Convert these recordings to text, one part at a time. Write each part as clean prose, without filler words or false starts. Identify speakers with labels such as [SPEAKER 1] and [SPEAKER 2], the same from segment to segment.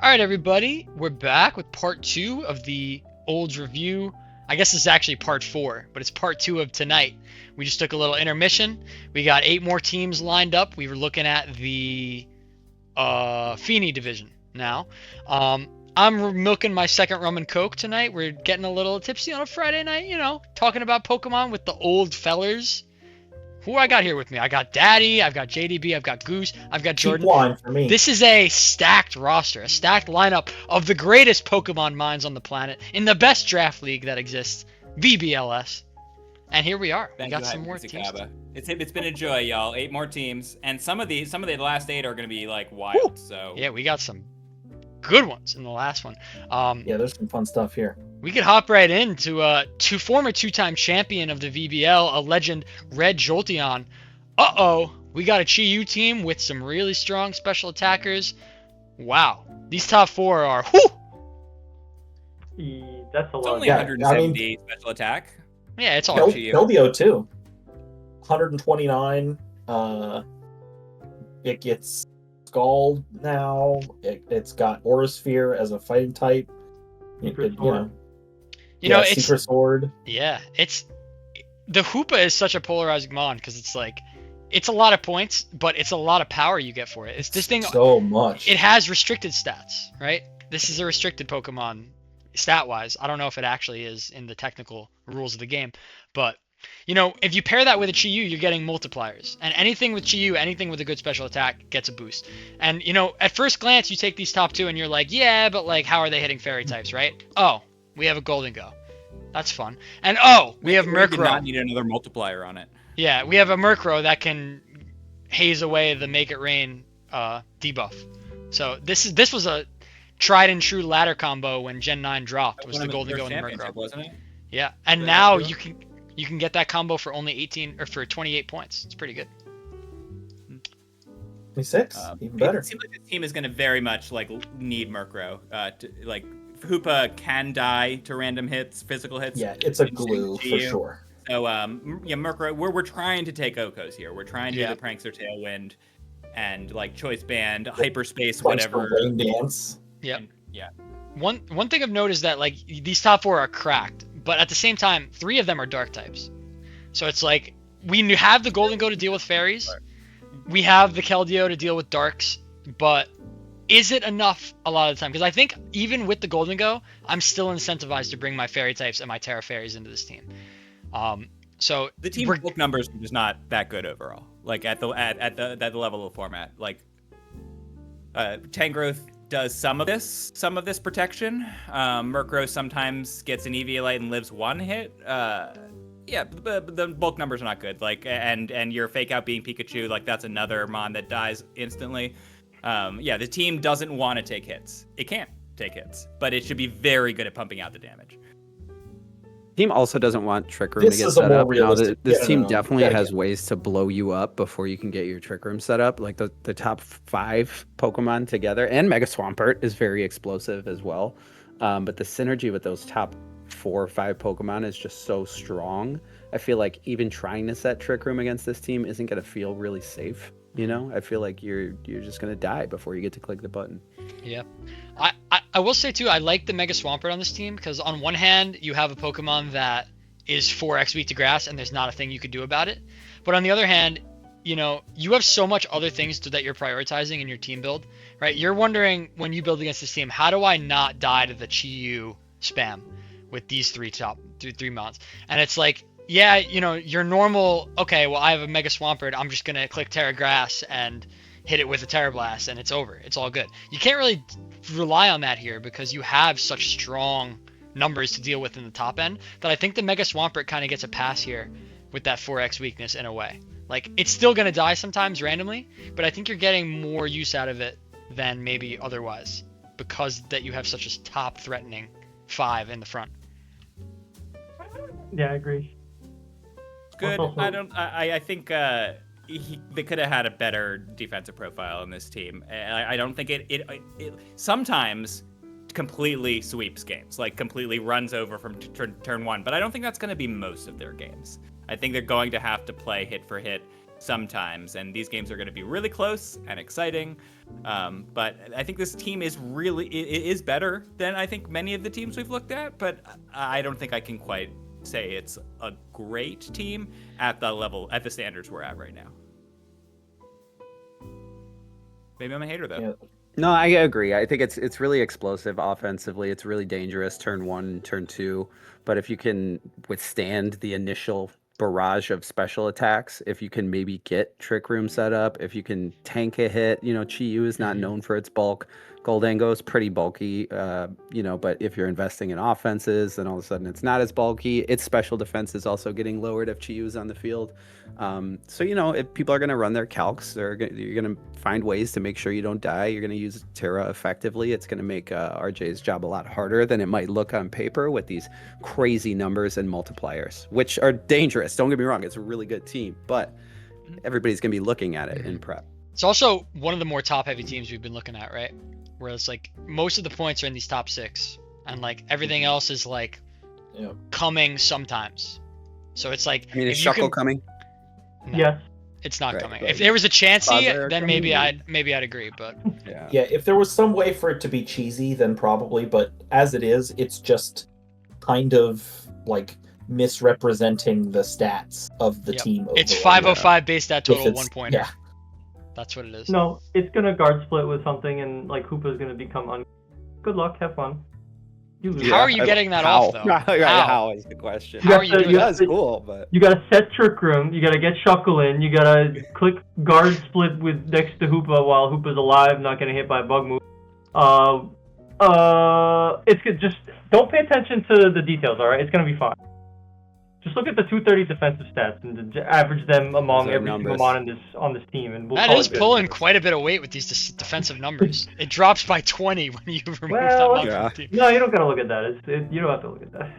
[SPEAKER 1] All right, everybody, we're back with part 2 of the Olds review. I guess this is actually part 4, but it's part 2 of tonight. We just took a little intermission. We got 8 more teams lined up. We were looking at the Fini division now. I'm milking my second rum and coke tonight. We're getting a little tipsy on a Friday night, talking about Pokemon with the old fellers. Who I got here with me? I got Daddy, I've got JDB, I've got Goose, I've got Jordan.
[SPEAKER 2] Cheap wine for me.
[SPEAKER 1] This is a stacked roster, a stacked lineup of the greatest Pokemon minds on the planet in the best draft league that exists, VBL-S. And here we are. We got some more teams.
[SPEAKER 3] It's been a joy, y'all. 8 more teams, and some of the last 8 are going to be like wild.
[SPEAKER 1] Woo!
[SPEAKER 3] So
[SPEAKER 1] yeah, we got some good ones in the last one.
[SPEAKER 2] Yeah, there's some fun stuff here.
[SPEAKER 1] We could hop right into former 2-time champion of the VBL, a legend, Red Jolteon. We got a Chi-Yu team with some really strong special attackers. Wow, these top 4 are
[SPEAKER 4] That's a lot.
[SPEAKER 3] it's only 170 special attack.
[SPEAKER 1] Yeah, it's all Chi-Yu.
[SPEAKER 2] Keldeo too. 129. It gets Scald now. It's got Aura Sphere as a fighting type.
[SPEAKER 1] It's
[SPEAKER 2] Secret Sword.
[SPEAKER 1] Yeah, the Hoopa is such a polarizing mon because it's like it's a lot of points, but it's a lot of power you get for it. It's this thing
[SPEAKER 2] so much.
[SPEAKER 1] It has restricted stats, right? This is a restricted Pokemon stat-wise. I don't know if it actually is in the technical rules of the game, but if you pair that with a Chi-Yu, you're getting multipliers. And anything with Chi-Yu, anything with a good special attack gets a boost. And at first glance, you take these top 2 and you're like, yeah, but like how are they hitting fairy types, right? Oh, we have a Gholden Go. That's fun. And we have Murkrow.
[SPEAKER 3] We did not need another multiplier on it.
[SPEAKER 1] Yeah, we have a Murkrow that can haze away the Make It Rain debuff. So this was a tried and true ladder combo when Gen 9 dropped. Was the Gholden Go and Murkrow,
[SPEAKER 3] wasn't it?
[SPEAKER 1] Yeah, and now you can get that combo for only 18 or for 28 points. It's pretty good.
[SPEAKER 2] 26, even better.
[SPEAKER 3] It seems like the team is going to very much need Murkrow. Hoopa can die to random hits, physical hits.
[SPEAKER 2] Yeah, it's a glue for sure.
[SPEAKER 3] So, Murkrow, we're trying to take Okos here. We're trying to do the Prankster Tailwind and Choice Band, Hyperspace, whatever.
[SPEAKER 2] Rain Dance.
[SPEAKER 1] Yep.
[SPEAKER 3] Yeah.
[SPEAKER 1] One thing I've noticed that these top 4 are cracked, but at the same time, 3 of them are dark types. So it's like we have the Gholden Go to deal with fairies. We have the Keldeo to deal with darks, but is it enough a lot of the time? Because I think even with the Gholden Go, I'm still incentivized to bring my fairy types and my Terra Fairies into this team. So
[SPEAKER 3] the team book numbers are just not that good overall. At the level of format, Tangrowth does some of this protection. Murkrow sometimes gets an Eviolite and lives 1 hit. But the bulk numbers are not good. And your fake out being Pikachu, that's another mon that dies instantly. The team doesn't want to take hits. It can't take hits, but it should be very good at pumping out the damage.
[SPEAKER 5] Team also doesn't want Trick Room to get set up. This team definitely has ways to blow you up before you can get your Trick Room set up. The top 5 Pokemon together, and Mega Swampert is very explosive as well. But the synergy with those top 4 or 5 Pokemon is just so strong. I feel like even trying to set Trick Room against this team isn't going to feel really safe. I feel like you're just going to die before you get to click the button.
[SPEAKER 1] Yeah. I will say, too, I like the Mega Swampert on this team because on one hand, you have a Pokemon that is 4x weak to grass and there's not a thing you could do about it. But on the other hand, you have so much other things that you're prioritizing in your team build, right? You're wondering when you build against this team, how do I not die to the Chi-Yu spam with these 3 mons? And it's like, yeah, your normal, okay, well, I have a Mega Swampert, I'm just going to click Terra Grass and hit it with a Terra Blast, and it's over. It's all good. You can't really rely on that here because you have such strong numbers to deal with in the top end that I think the Mega Swampert kind of gets a pass here with that 4x weakness in a way. It's still going to die sometimes randomly, but I think you're getting more use out of it than maybe otherwise because that you have such a top threatening 5 in the front.
[SPEAKER 4] Yeah, I agree.
[SPEAKER 3] Good. I think they could have had a better defensive profile in this team. I don't think it sometimes completely sweeps games, completely runs over from turn 1. But I don't think that's going to be most of their games. I think they're going to have to play hit for hit sometimes, and these games are going to be really close and exciting. But I think this team is better than I think many of the teams we've looked at, but I don't think I can quite say it's a great team at the standards we're at right now. Maybe I'm a hater though.
[SPEAKER 5] Yeah. No, I agree. I think it's really explosive offensively. It's really dangerous turn 1, turn 2. But if you can withstand the initial barrage of special attacks, if you can maybe get Trick Room set up, if you can tank a hit, Chi-Yu is not known for its bulk. Gholdengo is pretty bulky, but if you're investing in offenses, then all of a sudden it's not as bulky. Its special defense is also getting lowered if Chi-Yu is on the field. If people are going to run their calcs, you're going to find ways to make sure you don't die. You're going to use Terra effectively. It's going to make RJ's job a lot harder than it might look on paper with these crazy numbers and multipliers, which are dangerous. Don't get me wrong. It's a really good team, but everybody's going to be looking at it in prep.
[SPEAKER 1] It's also one of the more top-heavy teams we've been looking at, right? Where it's like most of the points are in these top 6, and like everything else is like coming sometimes. So it's like,
[SPEAKER 5] is Shuckle coming?
[SPEAKER 1] No,
[SPEAKER 4] yes,
[SPEAKER 1] it's not coming. If there was a chancey, then maybe I'd agree. But
[SPEAKER 2] yeah, if there was some way for it to be cheesy, then probably. But as it is, it's just kind of like misrepresenting the stats of the team. Overall.
[SPEAKER 1] It's 505 base stat total, 1 pointer.
[SPEAKER 2] Yeah.
[SPEAKER 1] That's what it is.
[SPEAKER 4] No, it's gonna guard split with something, and like Hoopa's gonna become good luck, have fun. You lose.
[SPEAKER 1] How are you getting that off though?
[SPEAKER 5] How is the question?
[SPEAKER 1] How are you doing that?
[SPEAKER 5] That's cool, but
[SPEAKER 4] you gotta set Trick Room, you gotta get Shuckle in, you gotta click guard split with next to Hoopa while Hoopa's alive, not getting hit by a bug move. It's good. Just don't pay attention to the details, alright? It's gonna be fine. Just look at the 230 defensive stats and average them among every single mon on this team, and
[SPEAKER 1] that is pulling quite a bit of weight with these defensive numbers. It drops by 20 when you remove that number from the team.
[SPEAKER 4] No, you don't gotta look at that. You don't have to look at that.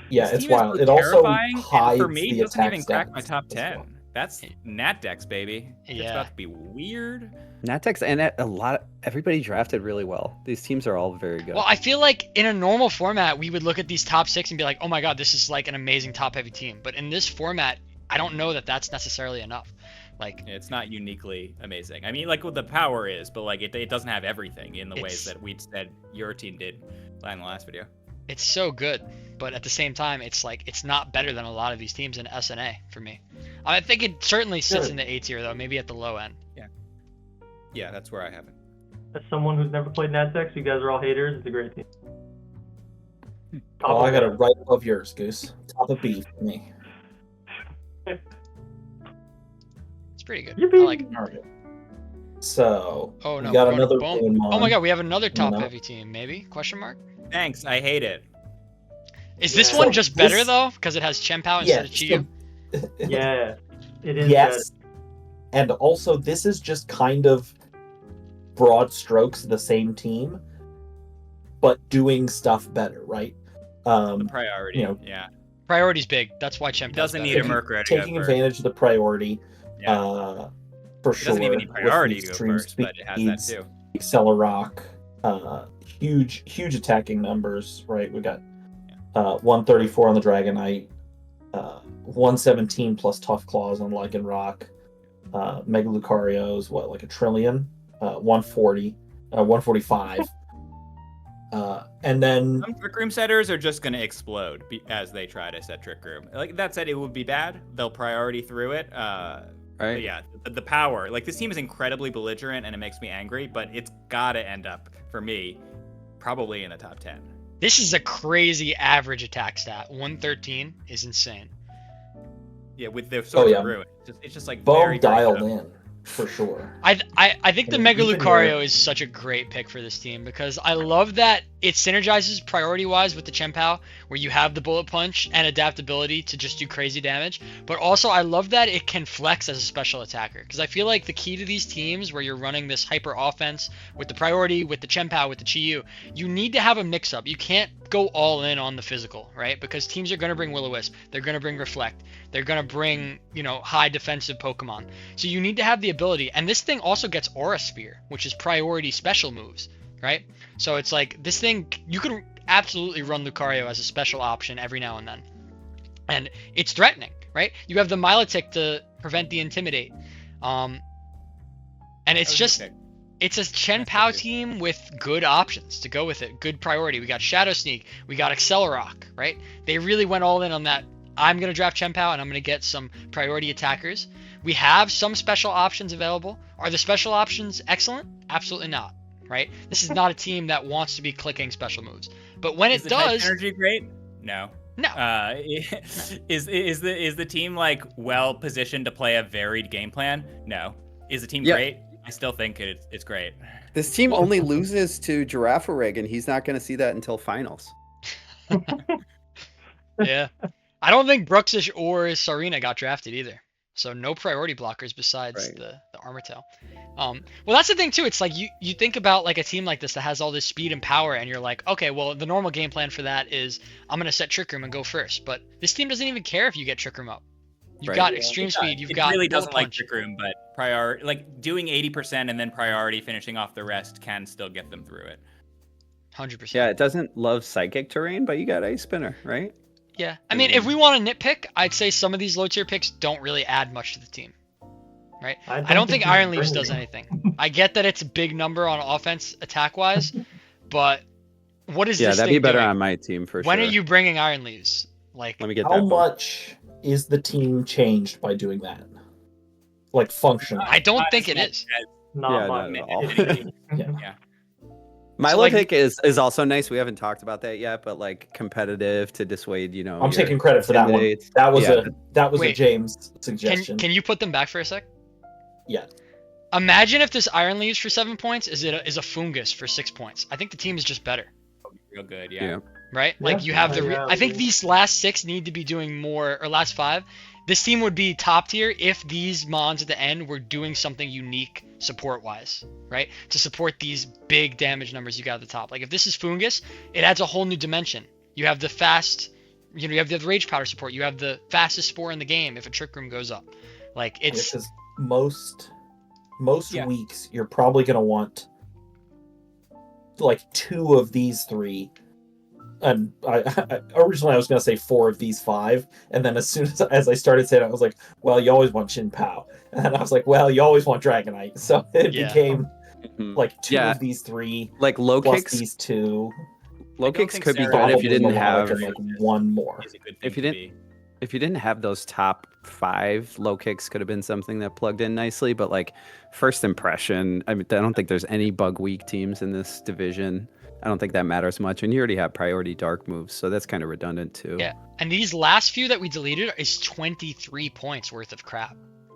[SPEAKER 2] It's wild. It also hides
[SPEAKER 3] for me,
[SPEAKER 2] the
[SPEAKER 3] doesn't
[SPEAKER 2] attack
[SPEAKER 3] even crack
[SPEAKER 2] stats
[SPEAKER 3] my top 10.
[SPEAKER 2] well.
[SPEAKER 3] That's Nat Dex, baby. It's
[SPEAKER 1] Yeah.
[SPEAKER 3] about to be weird.
[SPEAKER 5] Natex and everybody drafted really well. These teams are all very good.
[SPEAKER 1] Well, I feel like in a normal format, we would look at these top 6 and be like, oh my god, this is like an amazing top-heavy team. But in this format, I don't know that that's necessarily enough. Like,
[SPEAKER 3] It's not uniquely amazing. I mean, like, the power is, but like it doesn't have everything in the ways that we said your team did in the last video.
[SPEAKER 1] it's so good, but at the same time, it's like it's not better than a lot of these teams in SNA for me. I think it certainly sits in the A tier though, maybe at the low end.
[SPEAKER 3] Yeah, that's where I have it.
[SPEAKER 4] As someone who's never played Natsex, you guys are all haters. It's a great team.
[SPEAKER 2] Oh, I got it right above yours, Goose. Top of B for me.
[SPEAKER 1] It's pretty good.
[SPEAKER 4] Yippee.
[SPEAKER 1] I like it.
[SPEAKER 2] All right. So,
[SPEAKER 1] Oh no,
[SPEAKER 2] we got
[SPEAKER 1] we're going to
[SPEAKER 2] another
[SPEAKER 1] Bone.
[SPEAKER 2] blue mon.
[SPEAKER 1] Oh my god, we have another top
[SPEAKER 2] No.
[SPEAKER 1] heavy team, maybe? Question mark?
[SPEAKER 3] Thanks, I hate it.
[SPEAKER 1] Is this
[SPEAKER 4] Yeah.
[SPEAKER 1] one
[SPEAKER 2] So
[SPEAKER 1] just better
[SPEAKER 2] this-
[SPEAKER 1] though? Because it has Chien-Pao instead of Chi-Yu?
[SPEAKER 4] Yeah, it is.
[SPEAKER 2] Yes. And also, this is just kind of broad strokes the same team, but doing stuff better, right?
[SPEAKER 3] Priority, yeah.
[SPEAKER 1] Priority's big. That's why Chien-Pao's
[SPEAKER 3] Doesn't
[SPEAKER 1] better.
[SPEAKER 3] need a Murkrow to go
[SPEAKER 2] Taking
[SPEAKER 3] first.
[SPEAKER 2] advantage of the priority,
[SPEAKER 3] Yeah.
[SPEAKER 2] for
[SPEAKER 3] It
[SPEAKER 2] sure.
[SPEAKER 3] doesn't even need priority
[SPEAKER 2] with
[SPEAKER 3] to
[SPEAKER 2] the
[SPEAKER 3] go
[SPEAKER 2] extreme
[SPEAKER 3] first, but it has that too.
[SPEAKER 2] Accelerock, huge attacking numbers, right? We got 134 on the Dragonite, 117 plus Tough Claws on Lycanroc. Mega Lucario's like a trillion, 140, 145. And then
[SPEAKER 3] Some Trick Room setters are just going to explode as they try to set Trick Room. Like that said, it would be bad. They'll priority through it. But yeah, the power. Like this team is incredibly belligerent and it makes me angry, but it's got to end up, for me, probably in the top 10.
[SPEAKER 1] This is a crazy average attack stat. 113 is insane.
[SPEAKER 3] Yeah, with the Sword of Ruin. It's just like
[SPEAKER 2] Bo
[SPEAKER 3] very
[SPEAKER 2] dialed
[SPEAKER 3] good.
[SPEAKER 2] in for sure.
[SPEAKER 1] I think the
[SPEAKER 2] And
[SPEAKER 1] Mega
[SPEAKER 2] even
[SPEAKER 1] Lucario
[SPEAKER 2] your-
[SPEAKER 1] is such a great pick for this team because I love that it synergizes priority-wise with the Chien-Pao, where you have the Bullet Punch and adaptability to just do crazy damage. But also I love that it can flex as a special attacker because I feel like the key to these teams where you're running this hyper offense with the priority, with the Chien-Pao, with the Chi-Yu, you need to have a mix-up. You can't go all in on the physical, right? Because teams are going to bring Will-O-Wisp. They're going to bring Reflect. They're going to bring, high defensive Pokemon. So you need to have the ability. And this thing also gets Aura Sphere, which is priority special moves, right? So it's like this thing, you could absolutely run Lucario as a special option every now and then. And it's threatening, right? You have the Milotic to prevent the Intimidate. And it's just, it's a Chen Pao team with good options to go with it. Good priority. We got Shadow Sneak. We got Accelerock, right? They really went all in on that. I'm going to draft Chen Pao and I'm going to get some priority attackers. We have some special options available. Are the special options excellent? Absolutely not, right? This is not a team that wants to be clicking special moves. But when it does...
[SPEAKER 3] Is the energy great? No.
[SPEAKER 1] No.
[SPEAKER 3] Is the team like well positioned to play a varied game plan? No. Is the team great? I still think it's great.
[SPEAKER 5] This team only loses to Girafarig, and he's not going to see that until finals.
[SPEAKER 1] Yeah. I don't think Bruxish or Sarina got drafted either. So no priority blockers besides the Armor Tail. Well, that's the thing too. It's like you think about like a team like this that has all this speed and power, and you're like, okay, well the normal game plan for that is I'm gonna set Trick Room and go first. But this team doesn't even care if you get Trick Room up. You've got extreme speed. You've got
[SPEAKER 3] really doesn't like Trick Room, but priority, like doing 80% and then priority finishing off the rest can still get them through it.
[SPEAKER 1] 100%.
[SPEAKER 5] Yeah, it doesn't love psychic terrain, but you got Ice Spinner, right?
[SPEAKER 1] Yeah, I mean, if we want to nitpick, I'd say some of these low tier picks don't really add much to the team, right? I don't think Iron Leaves does anything. I get that it's a big number on offense attack wise, but what is this thing
[SPEAKER 5] that'd be better
[SPEAKER 1] doing?
[SPEAKER 5] On my team for sure.
[SPEAKER 1] When are you bringing Iron Leaves? Like,
[SPEAKER 5] let me get
[SPEAKER 2] how much is the team changed by doing that? Like functional?
[SPEAKER 1] I don't think it is.
[SPEAKER 4] Not
[SPEAKER 5] at all.
[SPEAKER 4] Yeah.
[SPEAKER 5] Milo pick is also nice. We haven't talked about that yet, but like competitive to dissuade,
[SPEAKER 2] I'm taking credit for that one. That was a James suggestion.
[SPEAKER 1] Can you put them back for a sec?
[SPEAKER 2] Yeah.
[SPEAKER 1] Imagine if this Iron Leaves for 7 points is a Fungus for 6 points. I think the team is just better.
[SPEAKER 3] Real good, yeah.
[SPEAKER 1] Right?
[SPEAKER 2] Yeah.
[SPEAKER 1] Like you have I think these last 6 need to be doing more, or last 5. This team would be top tier if these mons at the end were doing something unique support-wise, right? To support these big damage numbers you got at the top. Like if this is Fungus, it adds a whole new dimension. You have the fast, you have the Rage Powder support. You have the fastest spore in the game if a Trick Room goes up. Like it's...
[SPEAKER 2] Because most weeks you're probably going to want like 2 of these 3. And I originally I was going to say 4 of these 5, and then as soon as I started saying it, I was like, well, you always want Chin Pao, and I was like, well, you always want Dragonite, so it became like 2 of these 3,
[SPEAKER 5] like low
[SPEAKER 2] plus
[SPEAKER 5] kicks.
[SPEAKER 2] These 2.
[SPEAKER 5] Low kicks could be good if you didn't have
[SPEAKER 2] like 1 more.
[SPEAKER 5] If you didn't have those top 5, low kicks could have been something that plugged in nicely. But like first impression, I don't think there's any bug weak teams in this division. I don't think that matters much, and you already have priority dark moves, so that's kind of redundant too.
[SPEAKER 1] Yeah, and these last few that we deleted is 23 points worth of crap,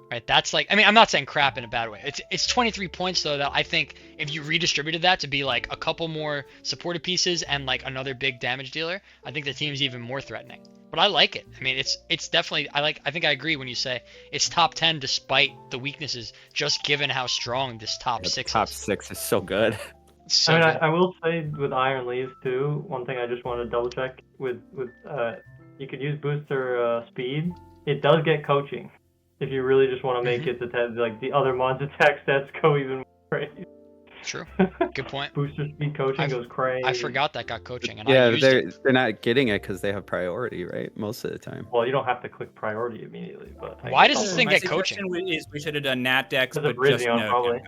[SPEAKER 1] right? That's like, I mean, I'm not saying crap in a bad way. It's 23 points though that I think if you redistributed that to be like a couple more supported pieces and like another big damage dealer, I think the team's even more threatening. But I like it. I mean, it's definitely, I think I agree when you say it's top 10 despite the weaknesses, just given how strong this top 6
[SPEAKER 5] top
[SPEAKER 1] is.
[SPEAKER 5] 6 is so good.
[SPEAKER 4] So I mean, I will say with Iron Leaves too, one thing I just want to double check with you could use booster speed. It does get coaching if you really just want to make it like the other mons attack stats go even more crazy.
[SPEAKER 1] True. Good point.
[SPEAKER 4] Booster speed coaching goes crazy.
[SPEAKER 1] I forgot that got coaching. And
[SPEAKER 5] they're not getting it because they have priority, right? Most of the time.
[SPEAKER 4] Well, you don't have to click priority immediately, but
[SPEAKER 1] why does this thing get coaching?
[SPEAKER 3] Is we should have done Nat Dex, but
[SPEAKER 4] just
[SPEAKER 3] no
[SPEAKER 4] probably.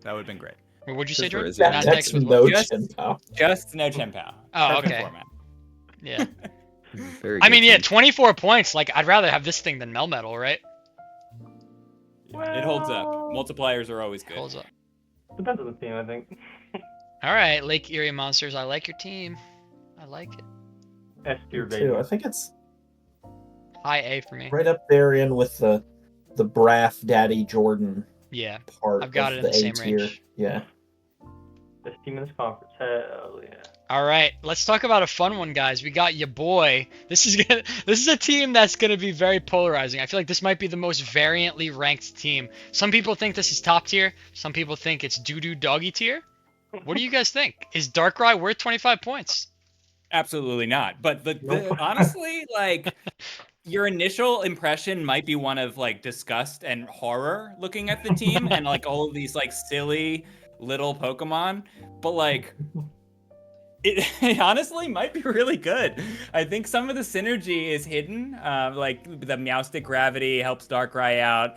[SPEAKER 3] That would have been great.
[SPEAKER 1] What'd you say, Jordan?
[SPEAKER 2] That's no Chen Pao.
[SPEAKER 3] Just no Chen Pao.
[SPEAKER 1] Oh, okay.
[SPEAKER 3] Format.
[SPEAKER 1] Yeah.
[SPEAKER 5] Very
[SPEAKER 1] I mean,
[SPEAKER 5] good
[SPEAKER 1] yeah,
[SPEAKER 5] team.
[SPEAKER 1] 24 points. Like, I'd rather have this thing than Melmetal, right?
[SPEAKER 3] It holds up. Multipliers are always good.
[SPEAKER 1] Holds up.
[SPEAKER 4] Depends on the team, I think.
[SPEAKER 1] All right, Lake Erie Monsters. I like your team. I like it.
[SPEAKER 4] S tier, baby.
[SPEAKER 2] Too. I think it's
[SPEAKER 1] High A for me.
[SPEAKER 2] right up there in with the Braff Daddy Jordan.
[SPEAKER 1] Yeah.
[SPEAKER 2] Part
[SPEAKER 1] I've got it in
[SPEAKER 2] the
[SPEAKER 1] the same
[SPEAKER 2] A-tier.
[SPEAKER 1] range.
[SPEAKER 2] Yeah.
[SPEAKER 4] Best team in this conference. Hell yeah.
[SPEAKER 1] All right, let's talk about a fun one, guys. We got your boy. This is a team that's gonna be very polarizing. I feel like this might be the most variantly ranked team. Some people think this is top tier. Some people think it's doo-doo doggy tier. What do you guys think? Is Darkrai worth 25 points?
[SPEAKER 3] Absolutely not. But honestly, like, your initial impression might be one of like disgust and horror looking at the team and like all of these like silly little Pokemon. But like, It honestly might be really good. I think some of the synergy is hidden. Like the Meowstic Gravity helps Darkrai out.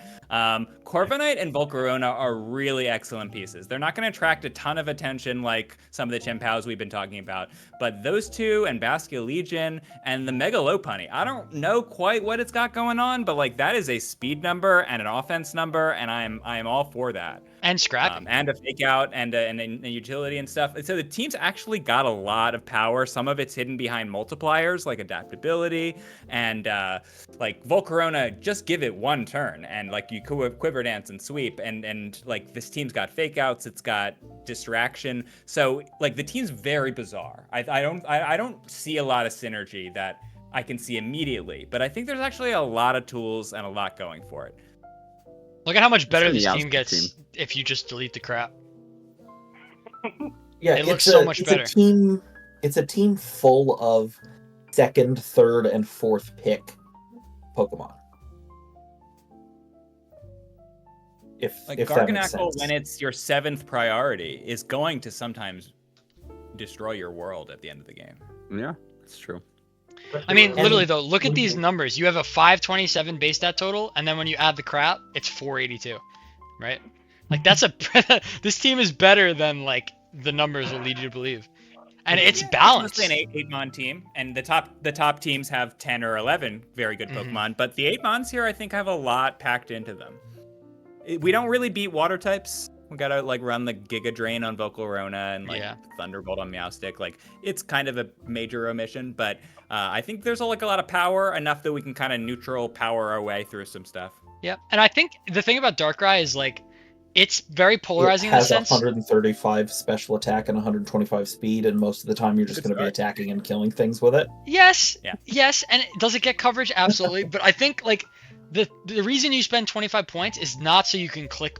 [SPEAKER 3] Corviknight and Volcarona are really excellent pieces. They're not going to attract a ton of attention like some of the Chien-Paos we've been talking about, but those two and Basculegion and the Mega Lopunny, I don't know quite what it's got going on, but like that is a speed number and an offense number, and I am all for that.
[SPEAKER 1] And scrapping.
[SPEAKER 3] And a fake out and a utility and stuff. And so the team's actually got a lot of power. Some of it's hidden behind multipliers like adaptability and like Volcarona, just give it one turn and like you quiver dance and sweep and like this team's got fake outs, it's got distraction. So like the team's very bizarre. I don't see a lot of synergy that I can see immediately, but I think there's actually a lot of tools and a lot going for it.
[SPEAKER 1] Look at how much better this team gets if you just delete the crap.
[SPEAKER 2] Yeah,
[SPEAKER 1] it looks so much better.
[SPEAKER 2] It's a team full of second, third, and fourth pick Pokemon. If
[SPEAKER 3] Garganacl, when it's your 7th priority, is going to sometimes destroy your world at the end of the game.
[SPEAKER 5] Yeah, that's true.
[SPEAKER 1] I mean, literally though, look at these numbers. You have a 527 base stat total, and then when you add the crap, it's 482, right? Like that's this team is better than like the numbers will lead you to believe, and it's balanced.
[SPEAKER 3] It's mostly an 8-mon team, and the top teams have 10 or 11 very good Pokemon, but the 8-mons here I think have a lot packed into them. We don't really beat water types. We gotta like run the Giga Drain on Volcarona and like Thunderbolt on Meowstic. Like it's kind of a major omission, but I think there's like a lot of power, enough that we can kind of neutral power our way through some stuff.
[SPEAKER 1] Yeah, and I think the thing about Darkrai is like it's very polarizing.
[SPEAKER 2] It has
[SPEAKER 1] in the sense
[SPEAKER 2] 135 special attack and 125 speed, and most of the time you're just going to be attacking and killing things with it.
[SPEAKER 1] Yes, and does it get coverage? Absolutely, but I think like the reason you spend 25 points is not so you can click,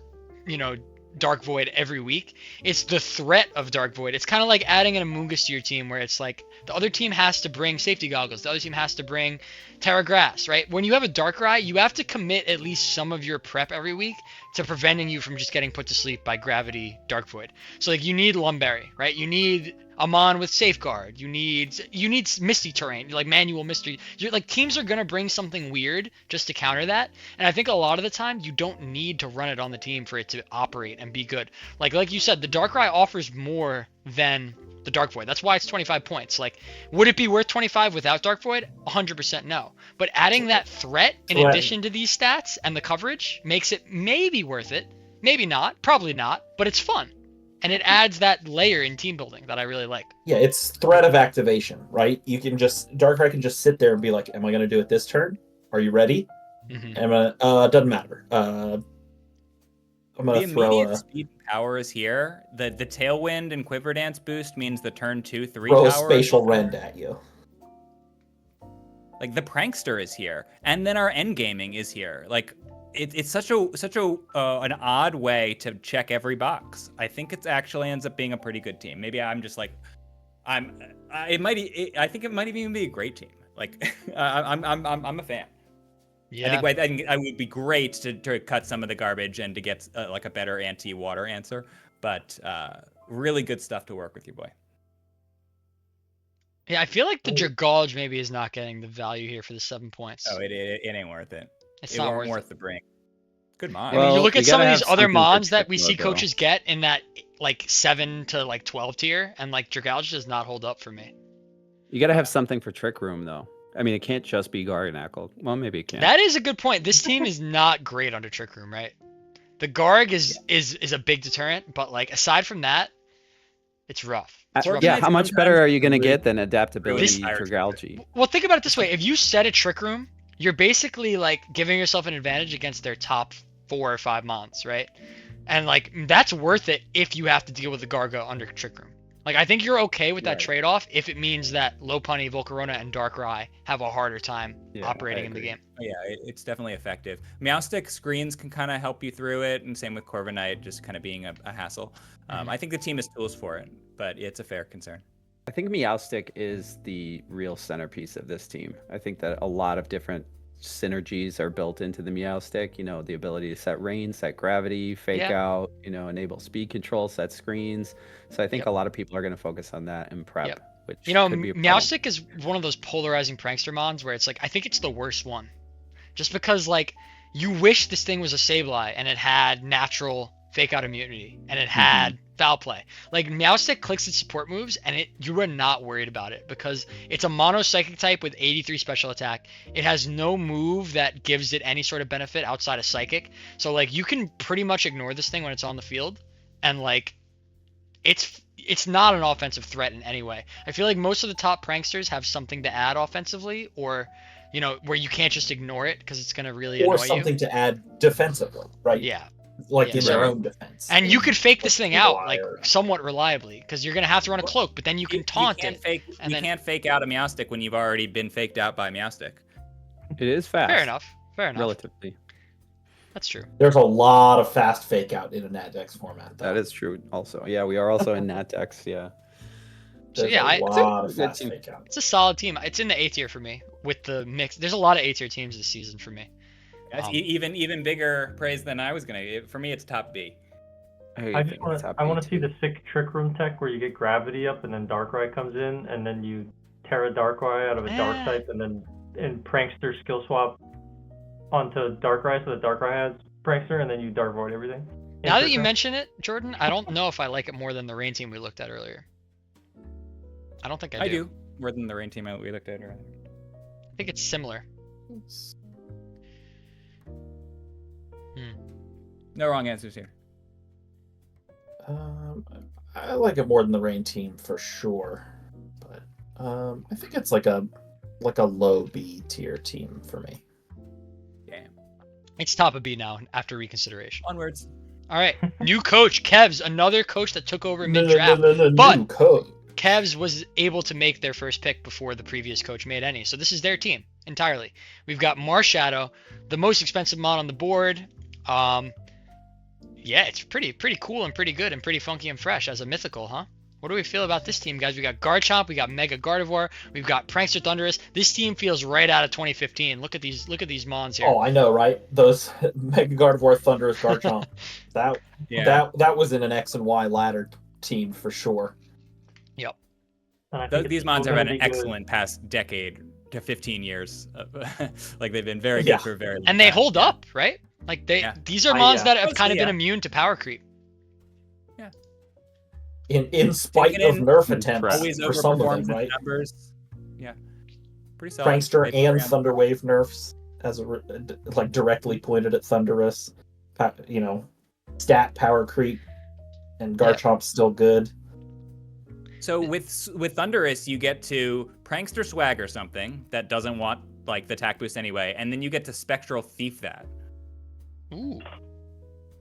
[SPEAKER 1] Dark Void every week. It's the threat of Dark Void. It's kind of like adding an Amoonguss to your team where it's like the other team has to bring safety goggles. The other team has to bring Terra Grass, right? When you have a Darkrai, you have to commit at least some of your prep every week to preventing you from just getting put to sleep by Gravity Dark Void. So like you need Lumberry, right? You need Amon with Safeguard. You need Misty Terrain, like manual Mystery. Teams are going to bring something weird just to counter that. And I think a lot of the time you don't need to run it on the team for it to operate and be good. Like you said, the Darkrai offers more than the Dark Void. That's why it's 25 points. Like, would it be worth 25 without Dark Void? 100% no. But adding that threat in addition to these stats and the coverage makes it maybe worth it. Maybe not. Probably not. But it's fun. And it adds that layer in team building that I really like.
[SPEAKER 2] Yeah, it's threat of activation, right? You can Darkrai can just sit there and be like, am I going to do it this turn? Are you ready? Mm-hmm. Doesn't matter. I'm going to throw
[SPEAKER 3] immediate speed and power is here. The Tailwind and Quiver Dance boost means the turn 2, 3
[SPEAKER 2] throw
[SPEAKER 3] power.
[SPEAKER 2] A Spatial Rend at you.
[SPEAKER 3] Like the Prankster is here. And then our Endgaming is here. Like it's such an odd way to check every box. I think it actually ends up being a pretty good team. Maybe I'm just like, I think it might even be a great team. Like I'm a fan.
[SPEAKER 1] Yeah.
[SPEAKER 3] I think it would be great to cut some of the garbage and to get like a better anti-water answer. But really good stuff to work with, your boy.
[SPEAKER 1] Yeah, I feel like the Dragolge maybe is not getting the value here for the 7 points.
[SPEAKER 3] Oh, it ain't worth it.
[SPEAKER 1] It's not worth
[SPEAKER 3] the bring. Good mon.
[SPEAKER 1] Well, I mean, you look at some of these other mons that we see coaches get in that like 7 to like 12 tier, and like Dragolge does not hold up for me.
[SPEAKER 5] You got to have something for Trick Room though. I mean, it can't just be Garganacl. Well, maybe it can.
[SPEAKER 1] That is a good point. This team is not great under Trick Room, right? The Garg is a big deterrent, but like aside from that, it's rough.
[SPEAKER 5] Yeah, how much better are you going to get than adaptability Dragolge?
[SPEAKER 1] Well, think about it this way. If you set a Trick Room, you're basically like giving yourself an advantage against their top 4 or 5 mons, right? And like that's worth it if you have to deal with the Garga under Trick Room. Like I think you're okay with that trade-off if it means that Lopunny, Volcarona, and Darkrai have a harder time operating in the game.
[SPEAKER 3] Yeah, it's definitely effective. Meowstic screens can kind of help you through it, and same with Corviknight, just kind of being a hassle. I think the team has tools for it, but it's a fair concern.
[SPEAKER 5] I think Meowstic is the real centerpiece of this team. I think that a lot of different synergies are built into the Meowstic. You know, the ability to set rain, set gravity, fake out, you know, enable speed control, set screens. So I think a lot of people are going to focus on that in prep. Which
[SPEAKER 1] you know,
[SPEAKER 5] could be a
[SPEAKER 1] Meowstic is one of those polarizing prankster mons where it's like, I think it's the worst one. Just because, like, you wish this thing was a Sableye and it had natural fake out immunity and it had foul play. Like, Meowstic clicks its support moves and you are not worried about it because it's a mono psychic type with 83 special attack. It has no move that gives it any sort of benefit outside of psychic. So, like, you can pretty much ignore this thing when it's on the field, and like, it's not an offensive threat in any way. I feel like most of the top pranksters have something to add offensively, or, you know, where you can't just ignore it because it's going to really annoy you.
[SPEAKER 2] Or something to add defensively, right?
[SPEAKER 1] Yeah.
[SPEAKER 2] Like in their own defense.
[SPEAKER 1] And you could fake this thing out, like, somewhat reliably, because you're going to have to run a cloak, but then you can taunt it.
[SPEAKER 3] You can't fake out a Meowstic when you've already been faked out by a Meowstic.
[SPEAKER 5] It is fast.
[SPEAKER 1] Fair enough.
[SPEAKER 5] Relatively.
[SPEAKER 1] That's true.
[SPEAKER 2] There's a lot of fast fake out in a NatDex format, though.
[SPEAKER 5] That is true also. Yeah, we are also in NatDex, yeah.
[SPEAKER 1] So yeah, it's a solid team. It's in the A tier for me with the mix. There's a lot of A tier teams this season for me.
[SPEAKER 3] That's even bigger praise than I was gonna give. For me, it's top B.
[SPEAKER 4] I want to see the sick Trick Room tech where you get gravity up and then Darkrai comes in and then you Terra Darkrai out of a Dark type and then Prankster skill swap onto Darkrai so that Darkrai has Prankster and then you Dark Void everything.
[SPEAKER 1] Now that you mention it, Jordan, I don't know if I like it more than the Rain team we looked at earlier. I don't think I do.
[SPEAKER 3] I do more than the Rain team we looked at earlier.
[SPEAKER 1] I think it's similar.
[SPEAKER 3] No wrong answers here.
[SPEAKER 2] I like it more than the Rain team for sure, but I think it's like a low B tier team for me.
[SPEAKER 3] Damn.
[SPEAKER 1] It's top of B now after reconsideration.
[SPEAKER 3] Onwards.
[SPEAKER 1] All right, new coach Kevs, another coach that took over mid-draft,
[SPEAKER 2] but
[SPEAKER 1] Kevs was able to make their first pick before the previous coach made any. So this is their team entirely. We've got Marshadow, the most expensive mod on the board. Yeah, it's pretty cool and pretty good and pretty funky and fresh as a mythical, huh? What do we feel about this team, guys? We got Garchomp, we got Mega Gardevoir, we've got Prankster Thundurus. This team feels right out of 2015. Look at these mons here.
[SPEAKER 2] Oh, I know, right? Those Mega Gardevoir, Thundurus, Garchomp. that was in an X and Y ladder team for sure.
[SPEAKER 1] Yep.
[SPEAKER 3] These mons have had an excellent past decade to 15 years. Like they've been very good for a very long time.
[SPEAKER 1] And they hold up, right? Like these are mons that have kind of been immune to power creep.
[SPEAKER 3] Yeah.
[SPEAKER 2] In spite of nerf attempts for some of them, right?
[SPEAKER 3] Numbers. Yeah. Pretty solid.
[SPEAKER 2] Prankster and Thunderwave nerfs like directly pointed at Thundurus. You know, stat power creep, and Garchomp's still good.
[SPEAKER 3] So with Thundurus, you get to Prankster Swag or something that doesn't want like the attack boost anyway, and then you get to Spectral Thief that.
[SPEAKER 1] Ooh.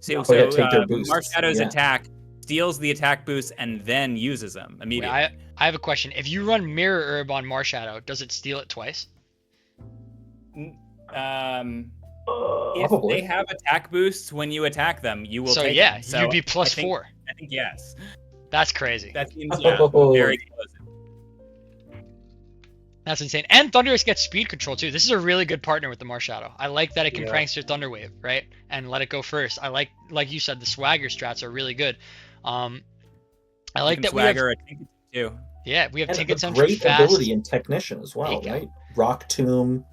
[SPEAKER 3] So Marshadow's attack steals the attack boost and then uses them immediately.
[SPEAKER 1] Wait, I have a question. If you run Mirror Herb on Marshadow, does it steal it twice?
[SPEAKER 3] If they have attack boosts when you attack them, you will take them. So
[SPEAKER 1] you'd be +4.
[SPEAKER 3] I think yes.
[SPEAKER 1] That's crazy.
[SPEAKER 3] That seems very close.
[SPEAKER 1] That's insane. And Thundurus gets speed control too. This is a really good partner with the Marshadow. I like that it can Prankster Thunderwave, right? And let it go first. I like you said, the Swagger strats are really good. I like that
[SPEAKER 3] Swagger we have too.
[SPEAKER 1] Yeah, we have Tinkaton
[SPEAKER 2] great
[SPEAKER 1] fast
[SPEAKER 2] ability in Technician as well, right? Rock Tomb,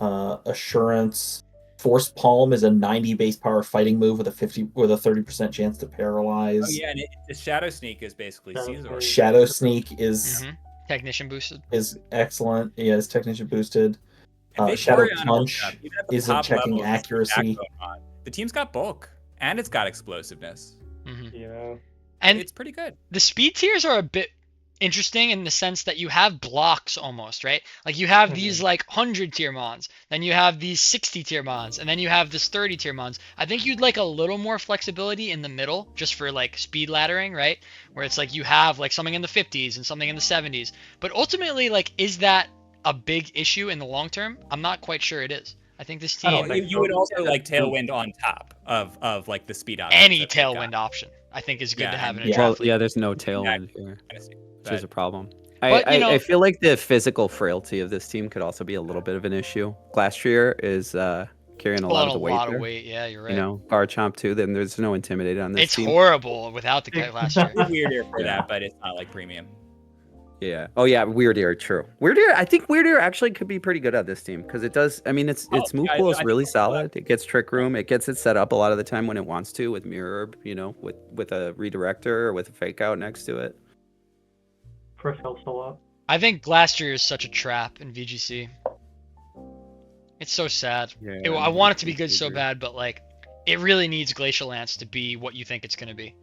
[SPEAKER 2] Assurance, Force Palm is a 90 base power fighting move with a 30% chance to paralyze.
[SPEAKER 3] Oh yeah, and the Shadow Sneak is basically Caesar.
[SPEAKER 2] Shadow Sneak is
[SPEAKER 1] Technician boosted.
[SPEAKER 2] Is excellent. Yeah, it's Technician boosted. Shadow Punch isn't checking accuracy.
[SPEAKER 3] The team's got bulk and it's got explosiveness.
[SPEAKER 4] Yeah,
[SPEAKER 1] and
[SPEAKER 3] it's pretty good.
[SPEAKER 1] The speed tiers are a bit interesting in the sense that you have blocks almost, right? Like you have these like 100 tier mons, then you have these 60 tier mons, and then you have this 30 tier mons. I think you'd like a little more flexibility in the middle just for like speed laddering, right? Where it's like you have like something in the 50s and something in the 70s. But ultimately, like, is that a big issue in the long term? I'm not quite sure it is. I think this team...
[SPEAKER 3] You would also like Tailwind on top of like the speed option.
[SPEAKER 1] Any Tailwind option, I think, is good to have in a draft.
[SPEAKER 5] Well, yeah, there's no Tailwind here, which is a problem. I feel like the physical frailty of this team could also be a little bit of an issue. Glastrier is carrying a lot of the weight.
[SPEAKER 1] Yeah, you're right.
[SPEAKER 5] You know, Garchomp too. Then there's no Intimidate on this team.
[SPEAKER 1] It's horrible without the Glastrier.
[SPEAKER 3] Weird Ear for that, but it's not like premium.
[SPEAKER 5] Yeah. Oh yeah, Weird Ear. True. Weird Ear. I think Weird Ear actually could be pretty good at this team because it does. I mean, its move pool is really solid. It gets Trick Room. It gets it set up a lot of the time when it wants to with Mirror Herb. You know, with a redirector or with a Fake Out next to it.
[SPEAKER 4] First helps a lot.
[SPEAKER 1] I think Glastrier is such a trap in VGC. It's so sad.
[SPEAKER 5] Yeah,
[SPEAKER 1] I want it to be good so bad, but like, it really needs Glacial Lance to be what you think it's gonna be,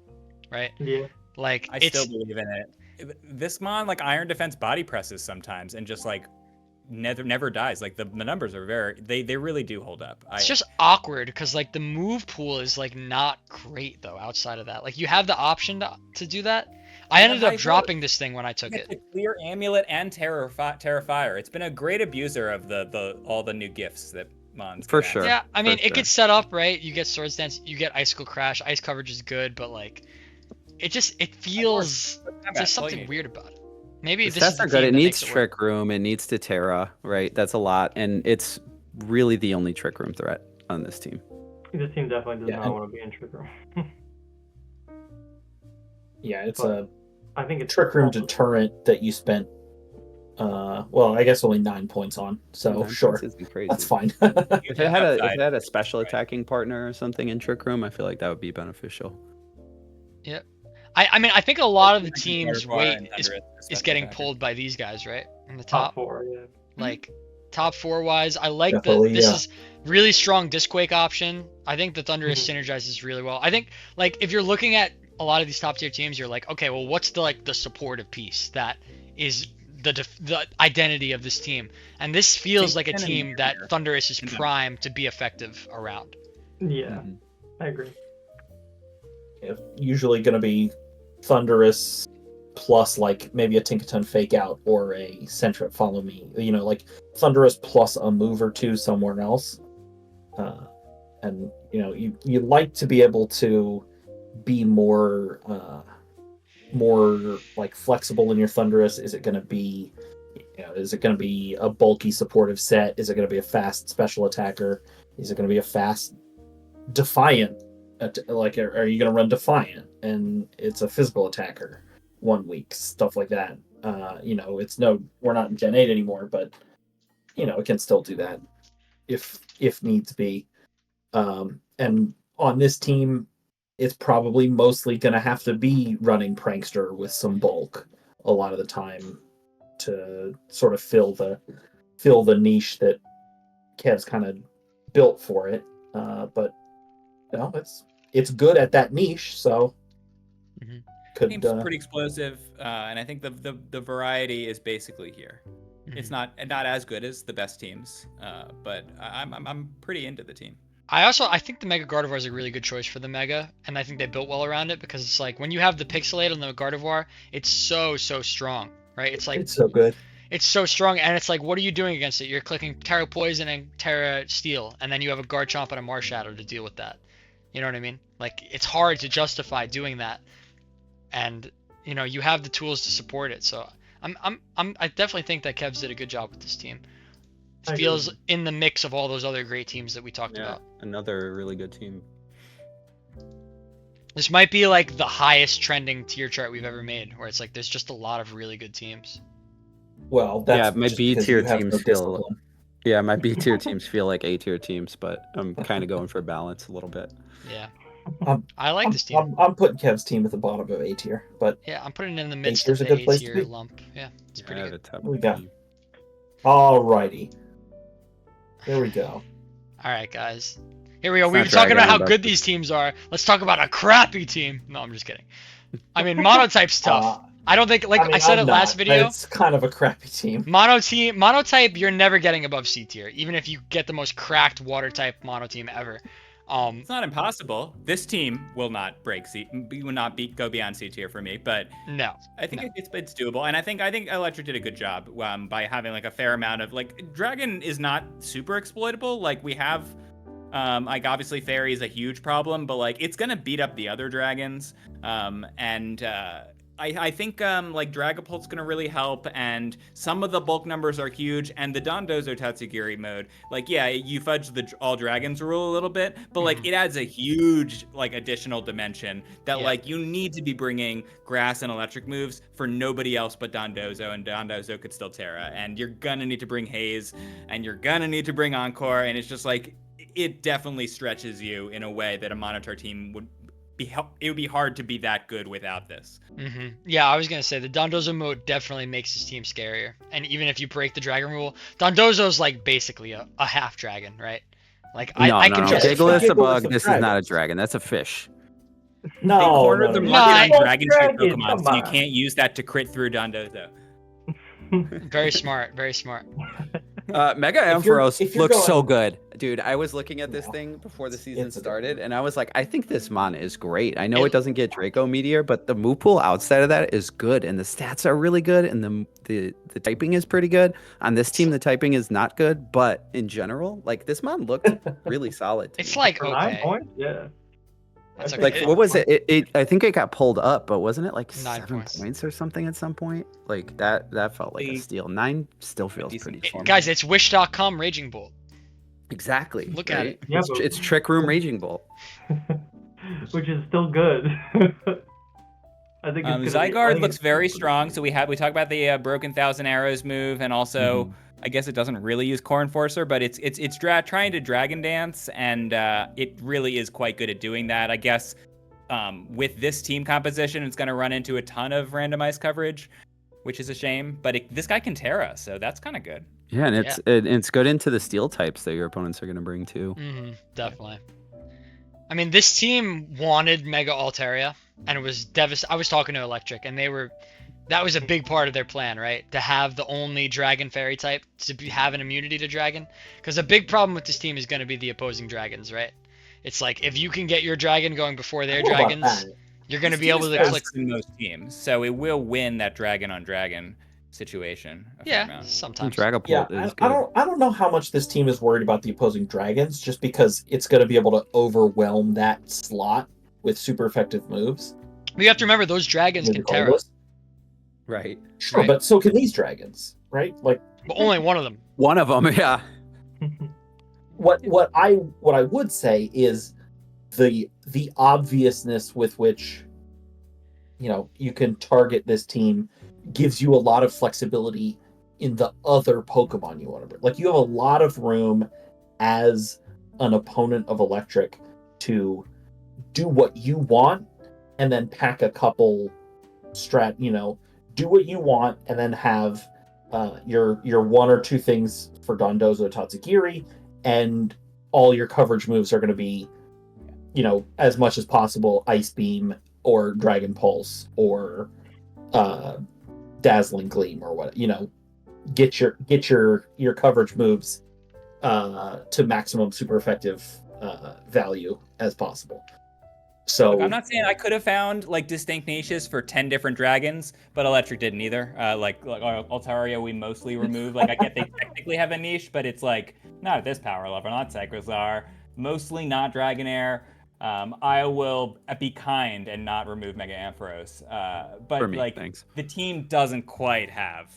[SPEAKER 1] right?
[SPEAKER 4] Yeah.
[SPEAKER 1] Like,
[SPEAKER 3] I still believe in it. This mon, like Iron Defense body presses sometimes and just like never dies. Like the numbers are they really do hold up.
[SPEAKER 1] It's just awkward because like the move pool is like not great though outside of that. Like you have the option to do that. I ended up dropping this thing when I took it.
[SPEAKER 3] Clear Amulet and Terrafire. It's been a great abuser of all the new gifts that Mons.
[SPEAKER 5] For sure.
[SPEAKER 1] Yeah, I mean it gets set up right. You get Swords Dance, you get Icicle Crash. Ice coverage is good, but like it feels there's something weird about it. Maybe this is the
[SPEAKER 5] good. It needs Trick Room. It needs to Terra, right? That's a lot, and it's really the only Trick Room threat on this team.
[SPEAKER 4] This team definitely does not want to be in Trick Room.
[SPEAKER 2] Yeah,
[SPEAKER 4] I think it's
[SPEAKER 2] Trick Room deterrent that you spent. Well, I guess only 9 points on. So sure, that's fine.
[SPEAKER 5] If it had a special attacking partner or something in Trick Room, I feel like that would be beneficial.
[SPEAKER 1] Yeah. I mean, I think a lot of the team's weight is getting pulled by these guys, right? In the top
[SPEAKER 4] 4, yeah.
[SPEAKER 1] Like, top 4 wise, I like this is really strong Disquake option. I think the Thundurus synergizes really well. I think, like, if you're looking at a lot of these top tier teams, you're like, okay, well, what's the supportive piece that is the identity of this team? And this feels like a team that Thundurus is primed to be effective around.
[SPEAKER 4] Yeah, I agree.
[SPEAKER 2] Usually going to be Thundurus plus like maybe a Tinkaton Fake Out or a Sentret Follow Me. You know, like Thundurus plus a move or two somewhere else. And you know, you like to be able to be more like flexible in your Thundurus. Is it going to be, is it going to be a bulky supportive set? Is it going to be a fast special attacker? Is it going to be a fast Defiant? Like, are you going to run Defiant and it's a physical attacker 1 week, stuff like that. We're not in Gen 8 anymore, but it can still do that if needs be. And on this team, it's probably mostly going to have to be running Prankster with some bulk a lot of the time to sort of fill the niche that Kev's kind of built for it. But it's good at that niche, so
[SPEAKER 3] Team's pretty explosive, and I think the variety is basically here. It's not as good as the best teams, but I'm pretty into the team.
[SPEAKER 1] I think the Mega Gardevoir is a really good choice for the Mega, and I think they built well around it because it's like when you have the Pixelate on the Gardevoir, it's so strong, right? It's like
[SPEAKER 2] it's so good.
[SPEAKER 1] It's so strong, and it's like, what are you doing against it? You're clicking Terra Poison and Terra Steel, and then you have a Garchomp and a Marshadow to deal with that. You know what I mean? Like, it's hard to justify doing that, and you have the tools to support it. So I definitely think that Kevs did a good job with this team. It feels in the mix of all those other great teams that we talked about.
[SPEAKER 5] Another really good team.
[SPEAKER 1] This might be like the highest trending tier chart we've ever made, where it's like there's just a lot of really good teams.
[SPEAKER 2] Well,
[SPEAKER 5] my B tier teams feel. Yeah, my B tier teams feel like A tier teams, but I'm kind of going for balance a little bit.
[SPEAKER 1] Yeah. I like this team.
[SPEAKER 2] I'm putting Kev's team at the bottom of A tier, but
[SPEAKER 1] yeah, I'm putting it in the midst of the A tier lump. Yeah, it's pretty good.
[SPEAKER 2] We got. Alrighty. There we go.
[SPEAKER 1] All right, guys. Here we go. We were talking about how good these teams are. Let's talk about a crappy team. No, I'm just kidding. I mean, Monotype's tough. I don't think, I said it last video.
[SPEAKER 2] It's kind of a crappy team.
[SPEAKER 1] Monotype, you're never getting above C tier, even if you get the most cracked water type mono team ever.
[SPEAKER 3] It's not impossible. This team will not break C. Will not go beyond C tier for me, but
[SPEAKER 1] no,
[SPEAKER 3] I think it's doable, and I think Electric did a good job by having like a fair amount of Dragon is not super exploitable. Like we have. Obviously Fairy is a huge problem, but it's gonna beat up the other dragons. I think like Dragapult's gonna really help, and some of the bulk numbers are huge, and the Dondozo Tatsugiri mode, like yeah, you fudge the all dragons rule a little bit, but like it adds a huge like additional dimension that like you need to be bringing grass and electric moves for nobody else but Dondozo, and Dondozo could still Terra, and you're gonna need to bring Haze, and you're gonna need to bring Encore, and it's just like it definitely stretches you in a way that a Monitor team would. It would be hard to be that good without this.
[SPEAKER 1] Yeah, I was gonna say the Dondozo mode definitely makes his team scarier, and even if you break the dragon rule, Dondozo's like basically a half dragon, right? Like I can just
[SPEAKER 5] Gigalith's a bug. This is not a dragon. That's a fish.
[SPEAKER 2] No,
[SPEAKER 3] they cornered the market on dragon type
[SPEAKER 4] Dragon,
[SPEAKER 3] Pokemon, so you can't use that to crit through Dondozo.
[SPEAKER 1] Very smart, very smart.
[SPEAKER 5] Mega Ampharos looks so good. Dude, I was looking at this thing before the season started, and I was like, I think this mon is great. I know it doesn't get Draco Meteor, but the move pool outside of that is good, and the stats are really good, and the typing is pretty good. On this team, the typing is not good, but in general, like, this mon looked really solid.
[SPEAKER 1] It's like,
[SPEAKER 4] For 9 points? Yeah.
[SPEAKER 1] That's okay.
[SPEAKER 5] Like, what was it? I think it got pulled up, but wasn't it like
[SPEAKER 1] 9
[SPEAKER 5] 7 points or something at some point? Like, that felt like a steal. 9 still feels pretty fun.
[SPEAKER 1] Guys, it's Wish.com Raging Bolt.
[SPEAKER 5] Exactly.
[SPEAKER 1] Look at it.
[SPEAKER 4] Yeah,
[SPEAKER 5] It's Trick Room Raging Bolt.
[SPEAKER 4] Which is still good. I think
[SPEAKER 3] Zygarde looks very strong. So we talked about the Broken Thousand Arrows move, and also I guess it doesn't really use Core Enforcer, but it's trying to Dragon Dance, and it really is quite good at doing that. I guess with this team composition, it's going to run into a ton of randomized coverage, which is a shame. But this guy can Terra, so that's kind of good.
[SPEAKER 5] Yeah, and it's good into the steel types that your opponents are going to bring too.
[SPEAKER 1] Definitely. I mean, this team wanted Mega Altaria, and it was devastating. I was talking to Electric, and that was a big part of their plan, right? To have the only Dragon Fairy type to have an immunity to Dragon, because a big problem with this team is going to be the opposing dragons, right? It's like if you can get your Dragon going before their dragons, you're going to be able to click
[SPEAKER 3] in most teams, so it will win that Dragon on Dragon situation.
[SPEAKER 1] Sometimes.
[SPEAKER 5] Dragapult is good.
[SPEAKER 2] I don't know how much this team is worried about the opposing dragons, just because it's going to be able to overwhelm that slot with super effective moves.
[SPEAKER 1] But you have to remember those dragons can Terra.
[SPEAKER 5] Right.
[SPEAKER 2] Sure,
[SPEAKER 1] right?
[SPEAKER 2] But so can these dragons, right? Like,
[SPEAKER 1] but only one of them.
[SPEAKER 5] One of them, yeah.
[SPEAKER 2] What I would say is the obviousness with which you can target this team gives you a lot of flexibility in the other Pokemon you want to bring. Like, you have a lot of room as an opponent of Electric to do what you want and then pack a couple do what you want and then have your one or two things for Dondozo Tatsugiri, and all your coverage moves are going to be as much as possible Ice Beam or Dragon Pulse or Dazzling Gleam or what, get your coverage moves to maximum super effective value as possible. So
[SPEAKER 3] look, I'm not saying I could have found like distinct niches for 10 different dragons, but Electric didn't either. Like Altaria, we mostly removed. Like, I get they technically have a niche, but it's like not at this power level. Not Cyclozar, mostly not Dragonair. I will be kind and not remove Mega Ampharos. But thanks. The team doesn't quite have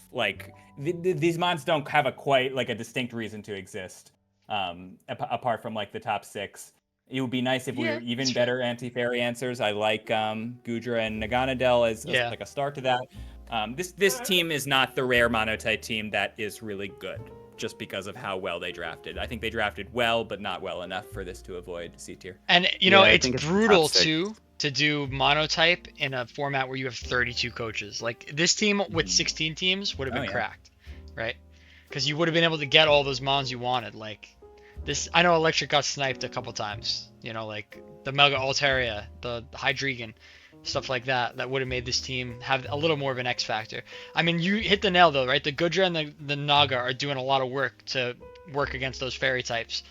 [SPEAKER 3] these mons don't have a distinct reason to exist. Apart from like the top 6. It would be nice if we were even better anti-fairy answers. I like Gudra and Naganadel as like a start to that. This team is not the rare monotype team that is really good just because of how well they drafted. I think they drafted well, but not well enough for this to avoid C tier.
[SPEAKER 1] And it's brutal too to do monotype in a format where you have 32 coaches. Like, this team with 16 teams would have been cracked, right? Because you would have been able to get all those mons you wanted. Like, this, I know Electric got sniped a couple times, like the Mega Altaria, the Hydreigon, stuff like that would have made this team have a little more of an X factor. I mean, you hit the nail though, right? The Gudra and the Naga are doing a lot of work to work against those fairy types.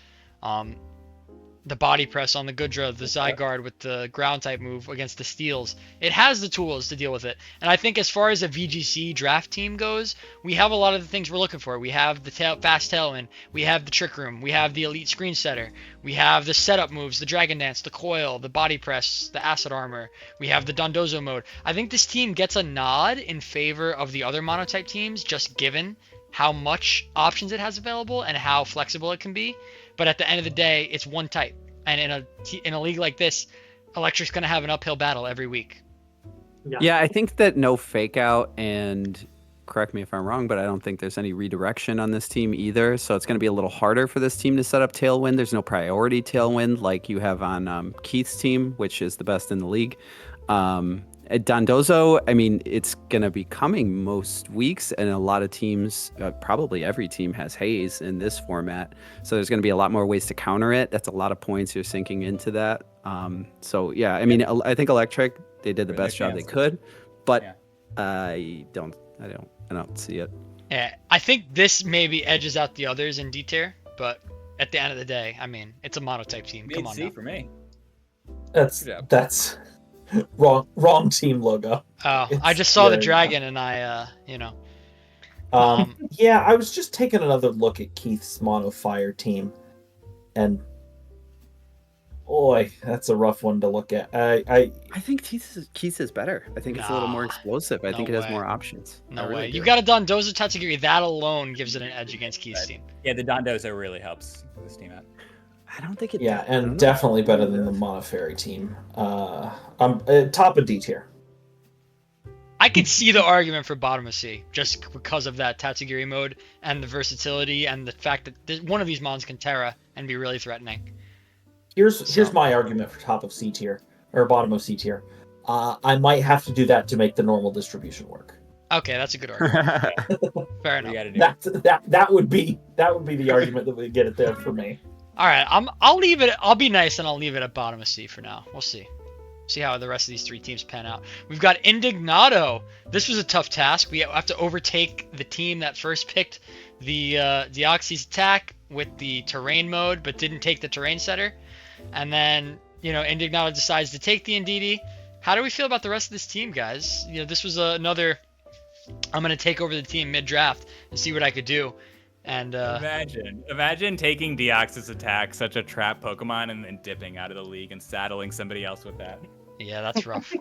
[SPEAKER 1] the body press on the Goodra, the Zygarde with the ground type move against the Steels. It has the tools to deal with it. And I think as far as a VGC draft team goes, we have a lot of the things we're looking for. We have the fast tailwind, we have the Trick Room, we have the elite screen setter, we have the setup moves, the Dragon Dance, the coil, the body press, the acid armor, we have the Dondozo mode. I think this team gets a nod in favor of the other monotype teams, just given how much options it has available and how flexible it can be. But at the end of the day, it's one type. And in a league like this, Electric's going to have an uphill battle every week.
[SPEAKER 5] Yeah, I think that no fake out, and correct me if I'm wrong, but I don't think there's any redirection on this team either. So it's going to be a little harder for this team to set up Tailwind. There's no priority Tailwind like you have on Keith's team, which is the best in the league. Dondozo, I mean, it's going to be coming most weeks, and a lot of teams, probably every team has Haze in this format. So there's going to be a lot more ways to counter it. That's a lot of points you're sinking into that. So yeah, I mean, I think Electric, they did the best job they could, but I don't see it.
[SPEAKER 1] Yeah, I think this maybe edges out the others in D tier, but at the end of the day, I mean, it's a monotype team. Come on,
[SPEAKER 3] C for me.
[SPEAKER 2] That's wrong team logo.
[SPEAKER 1] Oh, I just saw the dragon and I,
[SPEAKER 2] yeah, I was just taking another look at Keith's Mono Fire team, and boy, that's a rough one to look at. I
[SPEAKER 5] think Keith's is better. I think it's a little more explosive. I think it has more options.
[SPEAKER 1] No way. You got a Dondozo Tatsugiri. That alone gives it an edge against Keith's team.
[SPEAKER 3] Yeah, the Dondozo really helps this team out.
[SPEAKER 5] I don't think it.
[SPEAKER 2] Yeah, and definitely better than the Monofairy team. I'm top of D tier.
[SPEAKER 1] I could see the argument for bottom of C, just because of that Tatsugiri mode and the versatility and the fact that one of these mons can Terra and be really threatening.
[SPEAKER 2] Here's my argument for top of C tier or bottom of C tier. I might have to do that to make the normal distribution work.
[SPEAKER 1] Okay, that's a good argument. Fair
[SPEAKER 2] enough. That would be the argument that would get it there for me.
[SPEAKER 1] All right, I'll leave it. I'll be nice and I'll leave it at bottom of C for now. We'll see how the rest of these three teams pan out. We've got Indignado. This was a tough task. We have to overtake the team that first picked the Deoxys attack with the terrain mode, but didn't take the terrain setter. And then Indignado decides to take the Indeedee. How do we feel about the rest of this team, guys? This was another. I'm gonna take over the team mid draft and see what I could do. And
[SPEAKER 3] imagine taking Deoxys attack, such a trap Pokemon, and then dipping out of the league and saddling somebody else with that.
[SPEAKER 1] Yeah, that's rough.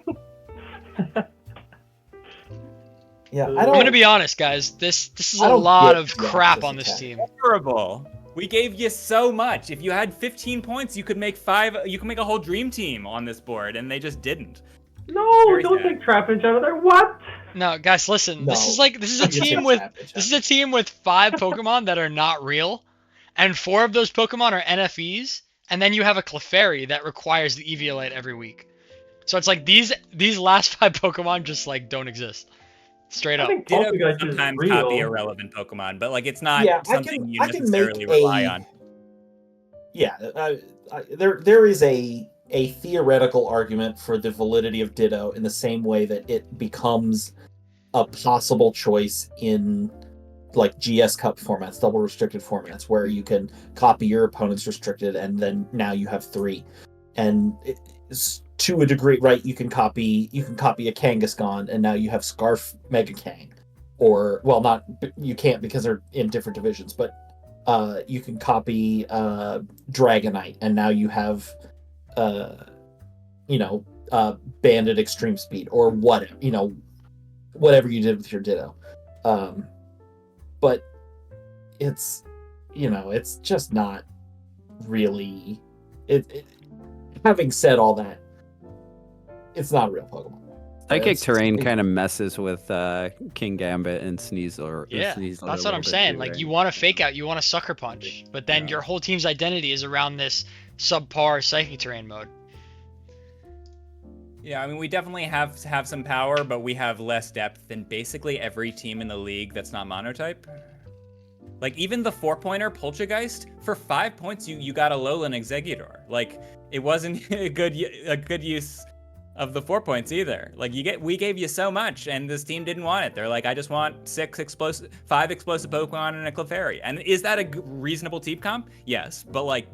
[SPEAKER 2] Yeah,
[SPEAKER 1] I'm gonna be honest, guys. This is a lot of crap on this team.
[SPEAKER 3] Horrible. We gave you so much. If you had 15 points, you could make 5. You could make a whole dream team on this board, and they just didn't.
[SPEAKER 4] No, don't take Trapinch out of there. What?
[SPEAKER 1] No, guys, listen. No. This is a team with 5 Pokemon that are not real, and 4 of those Pokemon are NFEs, and then you have a Clefairy that requires the EV-Elite every week. So it's like these last 5 Pokemon just don't exist. Straight up.
[SPEAKER 3] Ditto sometimes copy irrelevant Pokemon, but it's not something you necessarily rely on.
[SPEAKER 2] Yeah, there is a theoretical argument for the validity of Ditto in the same way that it becomes a possible choice in GS Cup formats, double restricted formats, where you can copy your opponent's restricted and then now you have 3. And to a degree, right, you can copy a Kangaskhan and now you have Scarf Mega Kang. Or, well, you can't because they're in different divisions, but you can copy Dragonite and now you have Bandit Extreme Speed or whatever you did with your Ditto. But it's just not really having said all that, it's not a real Pokemon.
[SPEAKER 5] Psychic Terrain kind of messes with King Gambit and Sneasler.
[SPEAKER 1] Yeah, that's what I'm saying. Right? You want to fake out, you want to Sucker Punch, but then your whole team's identity is around this subpar Psychic Terrain mode.
[SPEAKER 3] Yeah, I mean, we definitely have some power, but we have less depth than basically every team in the league that's not monotype. Even the 4-pointer Poltergeist, for 5 points, you got a Alolan Exeggutor. It wasn't a good use of the 4 points either. We gave you so much, and this team didn't want it. They're I just want 5 explosive Pokemon and a Clefairy. And is that a reasonable team comp? Yes, but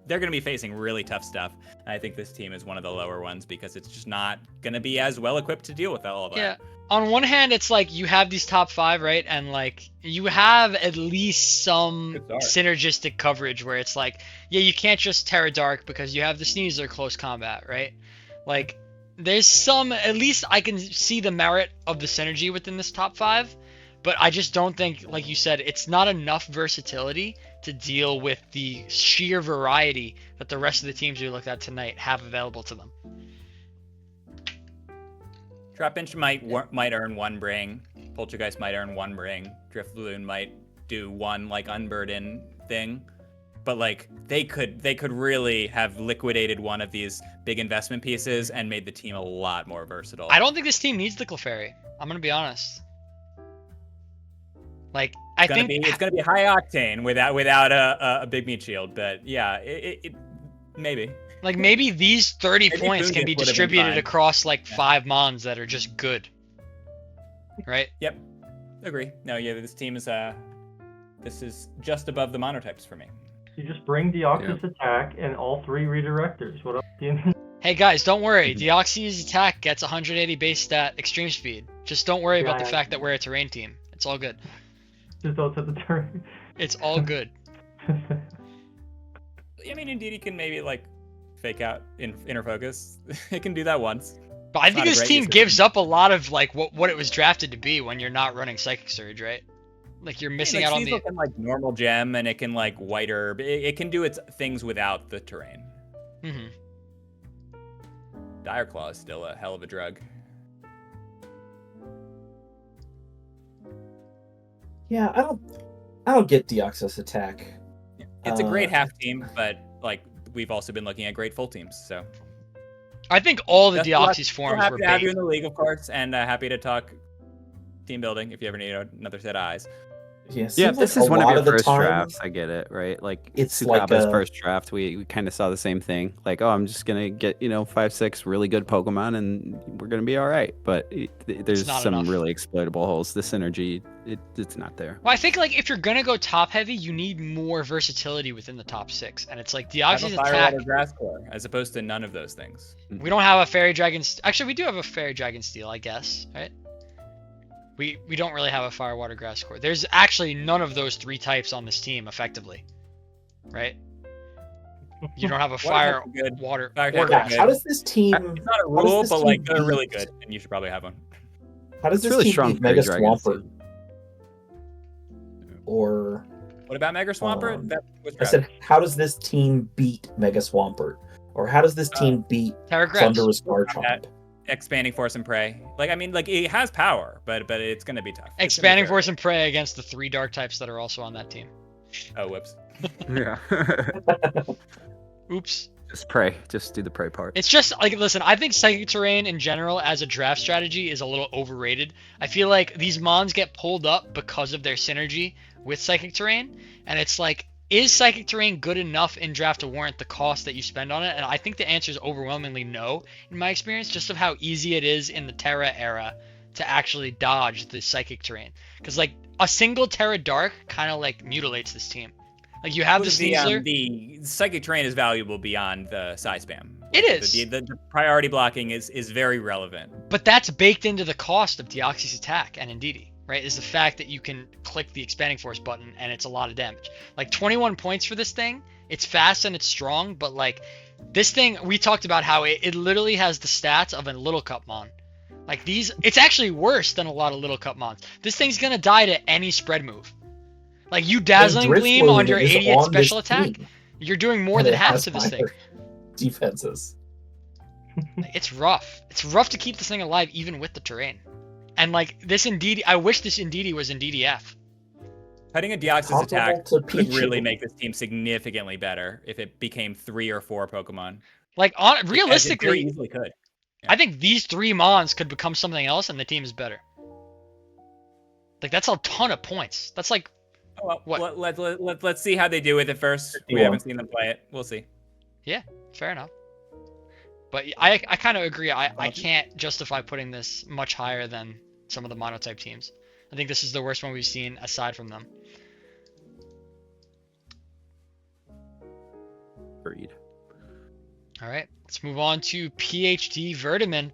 [SPEAKER 3] they're going to be facing really tough stuff. And I think this team is one of the lower ones because it's just not going to be as well equipped to deal with all of that.
[SPEAKER 1] Yeah. On one hand, it's like you have these top 5, right? And like you have at least some synergistic coverage where it's like, yeah, you can't just Terra Dark because you have the Sneasler close combat, right? Like there's some, at least I can see the merit of the synergy within this top 5. But I just don't think, like you said, it's not enough versatility to deal with the sheer variety that the rest of the teams we looked at tonight have available to them.
[SPEAKER 3] Trapinch might earn 1 bring. Poltergeist might earn 1 bring. Drifloon might do 1 like Unburden thing. But like they could really have liquidated one of these big investment pieces and made the team a lot more versatile.
[SPEAKER 1] I don't think this team needs the Clefairy. I'm gonna be honest. Like
[SPEAKER 3] it's gonna be high octane without a big meat shield, but yeah, it maybe.
[SPEAKER 1] Like maybe these 30 points can be distributed across like 5 mons that are just good, right?
[SPEAKER 3] Yep, agree. No, yeah, this team is this is just above the monotypes for me.
[SPEAKER 4] You just bring Deoxys attack and all 3 redirectors. What else do you need?
[SPEAKER 1] Hey guys, don't worry. Deoxys attack gets 180 base stat extreme speed. Just don't worry about the fact that we're a terrain team. It's all good.
[SPEAKER 4] Just don't set the terrain.
[SPEAKER 1] It's all good.
[SPEAKER 3] I mean, indeed, he can maybe like fake out inner focus. It can do that once.
[SPEAKER 1] But I think this team gives up a lot of like what it was drafted to be when you're not running Psychic Surge, right? Like you're missing out on the
[SPEAKER 3] like normal gem, and it can like white herb. It can do its things without the terrain. Dire Claw is still a hell of a drug.
[SPEAKER 2] Yeah, I don't get Deoxys attack.
[SPEAKER 3] It's a great half team, but like we've also been looking at great full teams. So
[SPEAKER 1] I think all the Deoxys forms
[SPEAKER 3] happy
[SPEAKER 1] were
[SPEAKER 3] to have you in the league, of course, and happy to talk team building if you ever need another set of eyes.
[SPEAKER 2] Yeah,
[SPEAKER 5] this is one of your first drafts. I get it, right? Like it's Sukaba's first draft. We kind of saw the same thing. Like, oh, I'm just gonna get 5-6 really good Pokemon, and we're gonna be all right. But there's some really exploitable holes. The synergy, it's not there.
[SPEAKER 1] Well, I think like if you're gonna go top heavy, you need more versatility within the top 6, and it's like Deoxys attack.
[SPEAKER 3] Grass core, as opposed to none of those things.
[SPEAKER 1] We don't have a Fairy Dragon. Actually, we do have a Fairy Dragon Steel, I guess, right? We don't really have a Fire, Water, Grass core. There's actually none of those 3 types on this team, effectively. Right? You don't have a Fire, Water, or Grass.
[SPEAKER 2] How does this team...
[SPEAKER 3] It's not a rule, but like they're really good, and you should probably have one.
[SPEAKER 2] How does this team beat Mega Swampert? Or...
[SPEAKER 3] What about Mega Swampert?
[SPEAKER 2] I said, how does this team beat Mega Swampert? Or how does this team beat Thunderous Garchomp?
[SPEAKER 3] Expanding Force and Prey. Like, I mean, like, it has power, but it's going to be tough.
[SPEAKER 1] Expanding Force and Prey against the 3 dark types that are also on that team.
[SPEAKER 3] Oh, whoops.
[SPEAKER 5] Yeah.
[SPEAKER 1] Oops.
[SPEAKER 5] Just Prey. Just do the Prey part.
[SPEAKER 1] It's just, like, listen, I think Psychic Terrain in general as a draft strategy is a little overrated. I feel like these mons get pulled up because of their synergy with Psychic Terrain, and it's like, is Psychic Terrain good enough in draft to warrant the cost that you spend on it? And I think the answer is overwhelmingly no, in my experience, just of how easy it is in the Terra era to actually dodge the Psychic Terrain. Because, like, a single Terra Dark kind of, like, mutilates this team. Like, you have the Sneasler.
[SPEAKER 3] The Psychic Terrain is valuable beyond the Psy Spam.
[SPEAKER 1] It is.
[SPEAKER 3] The priority blocking is very relevant.
[SPEAKER 1] But that's baked into the cost of Deoxys attack and Indeedee. Right, is the fact that you can click the Expanding Force button and it's a lot of damage. Like 21 points for this thing. It's fast and it's strong, but like this thing, we talked about how it literally has the stats of a Little Cup Mon. Like these, it's actually worse than a lot of Little Cup Mons. This thing's gonna die to any spread move. Like you Dazzling Gleam on your 88 special attack, you're doing more than half to this thing.
[SPEAKER 2] Defenses.
[SPEAKER 1] It's rough. It's rough to keep this thing alive even with the terrain. And like this Indeedee, I wish this Indeedee was Indeedee F.
[SPEAKER 3] Cutting a Deoxys attack could really make this team significantly better if it became 3 or 4 Pokemon.
[SPEAKER 1] Like realistically,
[SPEAKER 3] it easily could.
[SPEAKER 1] Yeah. I think these 3 Mons could become something else, and the team is better. Like that's a ton of points. That's like,
[SPEAKER 3] what? Let's see how they do with it first. We haven't seen them play it. We'll see.
[SPEAKER 1] Yeah, fair enough. But I kind of agree. I can't justify putting this much higher than some of the monotype teams. I think this is the worst one we've seen aside from them.
[SPEAKER 5] Agreed.
[SPEAKER 1] All right, let's move on to PhD Vertiman,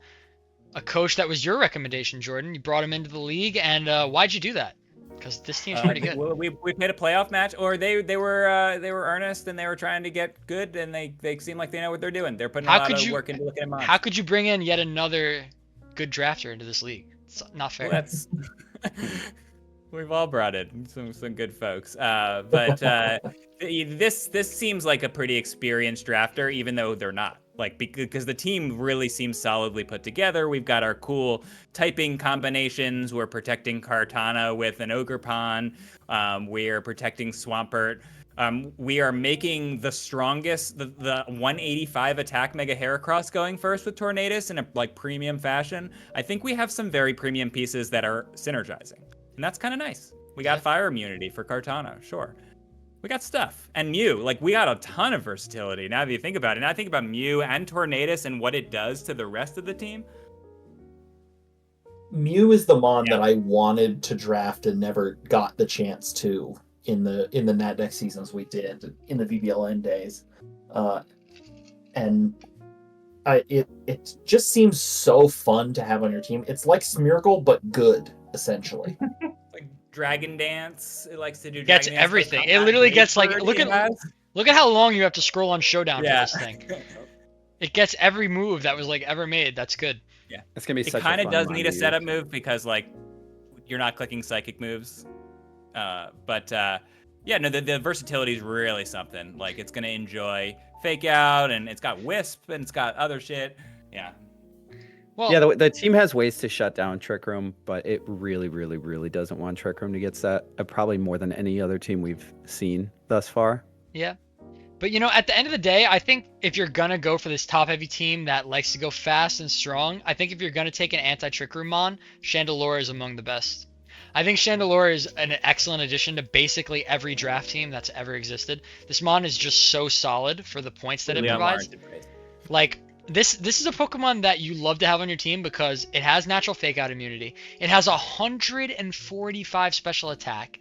[SPEAKER 1] a coach that was your recommendation, Jordan. You brought him into the league, and why'd you do that? Because this team's pretty good.
[SPEAKER 3] We played a playoff match, or they were earnest and they were trying to get good, and they seem like they know what they're doing. They're putting a lot of work into looking at mods.
[SPEAKER 1] How could you bring in yet another good drafter into this league? It's not fair.
[SPEAKER 3] Well, that's we've all brought in some good folks, but this seems like a pretty experienced drafter, even though they're not. Like, because the team really seems solidly put together. We've got our cool typing combinations. We're protecting Kartana with an Ogerpon. We're protecting Swampert. We are making the strongest, the 185 attack Mega Heracross going first with Tornadus in a premium fashion. I think we have some very premium pieces that are synergizing, and that's kind of nice. We got fire immunity for Kartana, sure. We got stuff. And Mew, we got a ton of versatility now that you think about it. Now I think about Mew and Tornadus and what it does to the rest of the team.
[SPEAKER 2] Mew is the mon that I wanted to draft and never got the chance to in the Nat Deck seasons we did in the VBL-N days. It just seems so fun to have on your team. It's like Smeargle, but good, essentially.
[SPEAKER 3] Dragon Dance. It likes to do
[SPEAKER 1] gets
[SPEAKER 3] Dragon
[SPEAKER 1] everything.
[SPEAKER 3] Dance.
[SPEAKER 1] It literally gets look at how long you have to scroll on Showdown for this thing. It gets every move that was ever made. That's good.
[SPEAKER 3] Yeah,
[SPEAKER 5] it's gonna be.
[SPEAKER 3] It kind of does need a setup move because you're not clicking psychic moves. The versatility is really something. It's gonna enjoy Fake Out, and it's got Wisp, and it's got other shit. Yeah.
[SPEAKER 5] Well, the team has ways to shut down Trick Room, but it really, really, really doesn't want Trick Room to get set. Probably more than any other team we've seen thus far.
[SPEAKER 1] Yeah. But, at the end of the day, I think if you're going to go for this top-heavy team that likes to go fast and strong, I think if you're going to take an anti-Trick Room mon, Chandelure is among the best. I think Chandelure is an excellent addition to basically every draft team that's ever existed. This mon is just so solid for the points that it provides. This is a Pokemon that you love to have on your team because it has natural Fake Out immunity. It has 145 special attack.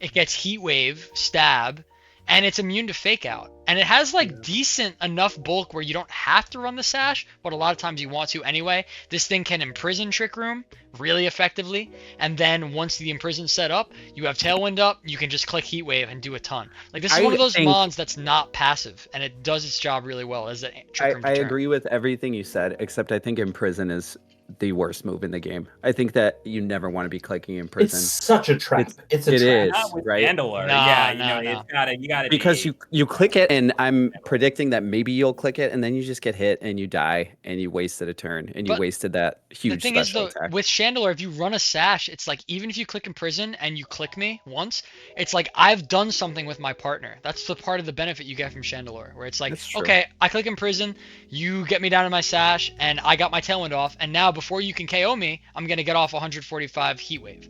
[SPEAKER 1] It gets Heat Wave, Stab, and it's immune to Fake Out. And it has decent enough bulk where you don't have to run the Sash, but a lot of times you want to anyway. This thing can imprison Trick Room really effectively, and then once the imprison's set up, you have Tailwind up, you can just click Heat Wave and do a ton. This is one of those mons that's not passive, and it does its job really well as a Trick Room
[SPEAKER 5] I agree with everything you said, except I think Imprison is the worst move in the game. I think that you never want to be clicking Imprison.
[SPEAKER 2] It's such a trap. It is,
[SPEAKER 3] right?
[SPEAKER 1] Chandelure.
[SPEAKER 3] You gotta
[SPEAKER 5] because you click it, and I'm predicting that maybe you'll click it, and then you just get hit and you die, and you wasted a turn, and you wasted that huge special attack.
[SPEAKER 1] With Chandelure, if you run a Sash, it's even if you click Imprison and you click me once, it's I've done something with my partner. That's the part of the benefit you get from Chandelure, where it's okay, I click Imprison, you get me down to my Sash, and I got my Tailwind off, and now before you can KO me, I'm gonna get off 145 Heat Wave.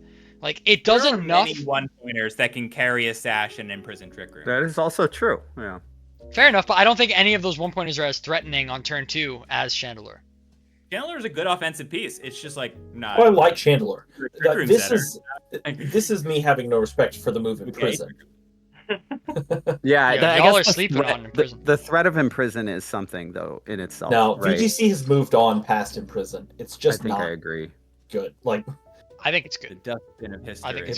[SPEAKER 1] It does enough.
[SPEAKER 3] There are many one-pointers that can carry a Sash and imprison Trick Room.
[SPEAKER 5] That is also true. Yeah.
[SPEAKER 1] Fair enough, but I don't think any of those one-pointers are as threatening on turn 2 as Chandelure.
[SPEAKER 3] Chandelure is a good offensive piece. It's just not.
[SPEAKER 2] Well, I like Chandelure. This is me having no respect for the move Imprison.
[SPEAKER 5] I
[SPEAKER 1] y'all are
[SPEAKER 5] guess
[SPEAKER 1] sleeping on Imprison.
[SPEAKER 5] The threat of Imprison is something though in itself.
[SPEAKER 2] Now,
[SPEAKER 5] right?
[SPEAKER 2] VGC has moved on past Imprison. It's just
[SPEAKER 5] I agree.
[SPEAKER 2] Good.
[SPEAKER 1] I think it's good.
[SPEAKER 3] The dustbin of history.
[SPEAKER 1] I think